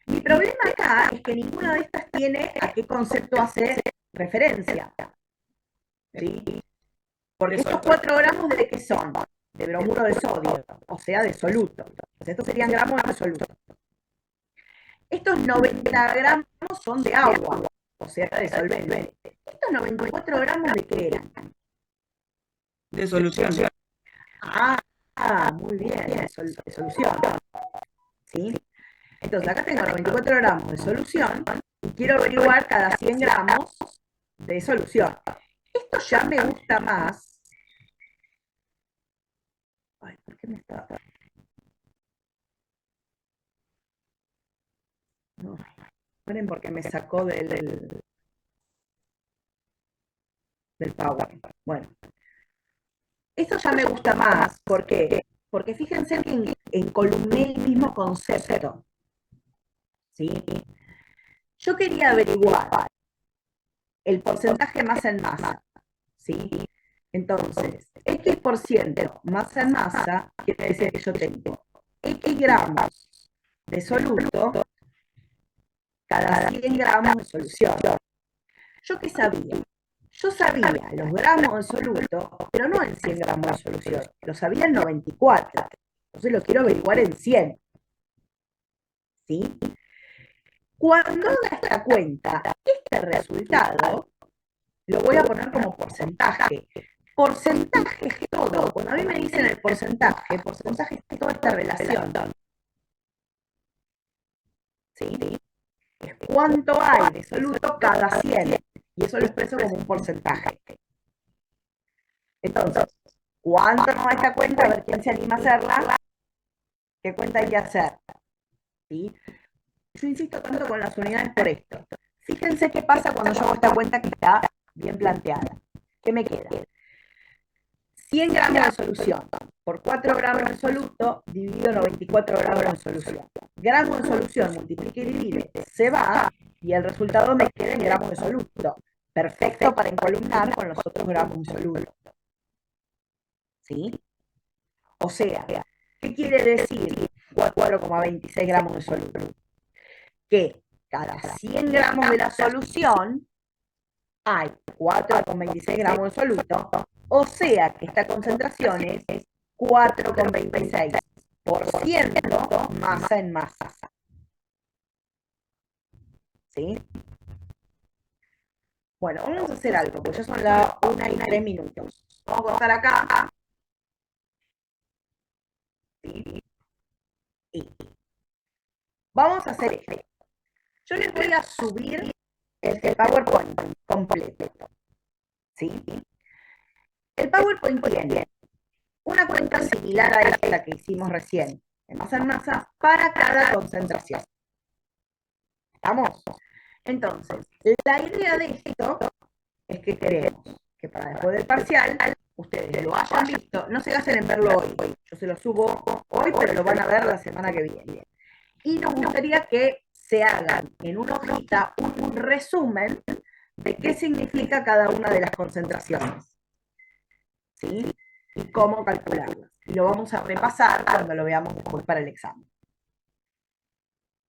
Mi problema acá es que ninguna de estas tiene a qué concepto hace referencia. ¿Sí? Porque estos 4 gramos ¿de qué son? De bromuro de sodio, o sea, de soluto. Entonces, estos serían gramos de soluto. Estos 90 gramos son de agua, o sea, de solvente. Estos 94 gramos ¿de qué eran? de solución. Muy bien, de solución. ¿Sí? Entonces, acá tengo 94 gramos de solución y quiero averiguar cada 100 gramos de solución. Esto ya me gusta más. Ay, ¿por qué me está...? No, esperen porque me sacó del Power. Bueno, esto ya me gusta más. ¿Por qué? Porque fíjense que encolumné el mismo concepto. ¿Sí? Yo quería averiguar el porcentaje masa en masa. ¿Sí? Entonces, X% masa en masa quiere decir que yo tengo X gramos de soluto cada 100 gramos de solución. ¿Yo qué sabía? Yo sabía los gramos de soluto, pero no en 100 gramos de solución. Lo sabía en 94. Entonces lo quiero averiguar en 100. ¿Sí? Cuando haga esta cuenta, este resultado voy a poner como porcentaje. Porcentaje es todo. Cuando a mí me dicen el porcentaje es toda esta relación. ¿Sí? Es cuánto hay de soluto cada 100. Y eso lo expreso como un porcentaje. Entonces, ¿cuánto nos da esta cuenta? A ver quién se anima a hacerla. ¿Qué cuenta hay que hacer? ¿Sí? Yo insisto tanto con las unidades por esto. Fíjense qué pasa cuando yo hago esta cuenta que está bien planteada. ¿Qué me queda? 100 gramos de solución por 4 gramos de soluto dividido 94 gramos de solución. Gramos de solución multiplica y divide, se va y el resultado me queda en gramos de soluto. Perfecto para encolumnar con los otros gramos de soluto. ¿Sí? O sea, ¿qué quiere decir 4,26 gramos de soluto? Que cada 100 gramos de la solución hay 4,26 gramos de soluto, o sea que esta concentración es 4,26% masa en masa. ¿Sí? Bueno, vamos a hacer algo, porque ya son las 1:03. Vamos a cortar acá. ¿Sí? Y vamos a hacer esto. Yo les voy a subir el PowerPoint completo. ¿Sí? El PowerPoint tiene una cuenta similar a esta que hicimos recién, en masa para cada concentración. ¿Estamos? Entonces, la idea de esto es que queremos que para después del parcial, ustedes lo hayan visto, no se gasten en verlo hoy. Yo se lo subo hoy, pero lo van a ver la semana que viene. Y nos gustaría que se hagan en una hojita un resumen de qué significa cada una de las concentraciones. ¿Sí? Y cómo calcularlas. Y lo vamos a repasar cuando lo veamos después para el examen.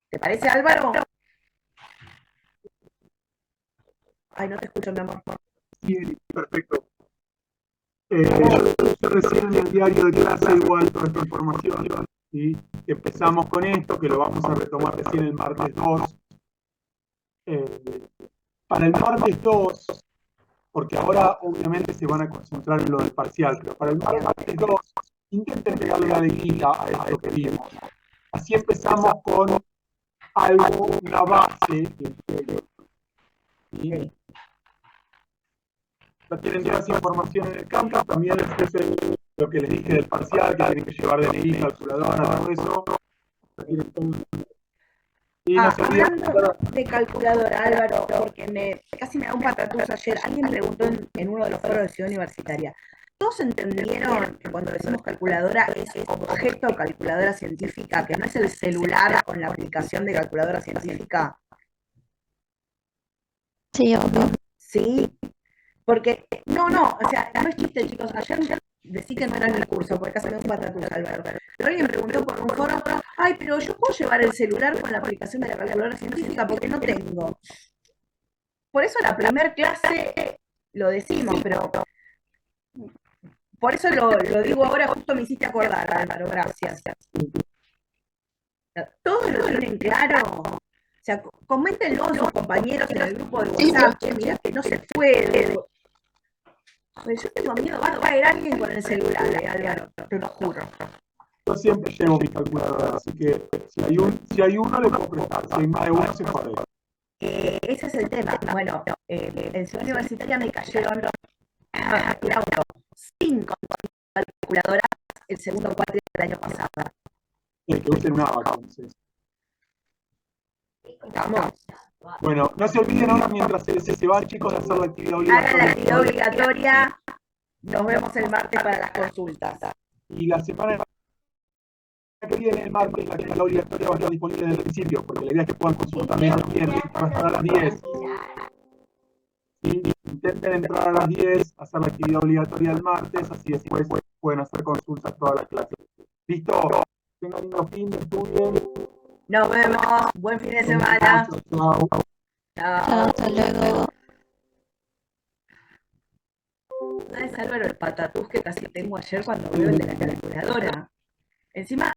¿Te parece, Álvaro? Ay, no te escucho, mi amor. Sí, perfecto. Yo recién en el diario de clase igual toda esta información. ¿Sí? Empezamos con esto, que lo vamos a retomar recién el martes 2. Para el martes 2, porque ahora obviamente se van a concentrar en lo del parcial, pero para el martes 2, intenten pegarle una alegría a esto que vimos. Así empezamos con algo, una base del tema. ¿Sí? Ya tienen toda esa información en el campo, también les puse lo que les dije del parcial, que tienen que llevar DNI, calculadora, todo eso. Ya tienen todo. Y no se olviden Hablando de calculadora, Álvaro, porque casi me da un patatús ayer, alguien preguntó en uno de los foros de Ciudad Universitaria, ¿todos entendieron que cuando decimos calculadora es objeto calculadora científica, que no es el celular con la aplicación de calculadora científica? Sí, obvio. ¿Sí? Porque, no, o sea, no es chiste, chicos. Ayer decí que no era en el curso, porque casi me da un patatús, Álvaro. Pero alguien preguntó por un foro, ay, pero yo puedo llevar el celular con la aplicación de la calculadora científica porque no tengo. Por eso la primer clase lo decimos, pero por eso lo digo ahora, justo me hiciste acordar, Álvaro, gracias. ¿Todos lo tienen claro? O sea, coméntenlo a sus compañeros en el grupo de WhatsApp, che, mirá que no se puede. Pues yo tengo miedo, va a caer alguien con el celular, Álvaro, te lo juro. Yo siempre llevo mi calculadora, así que si hay uno le puedo prestar, si hay más de uno se jode. Ese es el tema. Bueno, en Ciudad Universitaria me cayeron el auto 5 calculadoras el segundo cuatrimestre del año pasado. El que usen una vaca, entonces. Vamos. Bueno, no se olviden ahora mientras se van, chicos, de hacer la actividad obligatoria. Hagan la actividad obligatoria. Nos vemos el martes para las consultas. Y la semana que viene, el martes, la actividad obligatoria va a estar disponible desde el principio, porque la idea es que puedan consultarme también, va a estar a las 10. ¿Sí? Intenten entrar a las 10, hacer la actividad obligatoria el martes, así después pueden hacer consultas todas las clases. ¿Listo? Tengan lindo fin, estudien. Nos vemos. Buen fin de semana. Chao. Chao, hasta luego. ¿Sabes, Álvaro, el patatús que casi tengo ayer cuando veo el de la calculadora? Encima,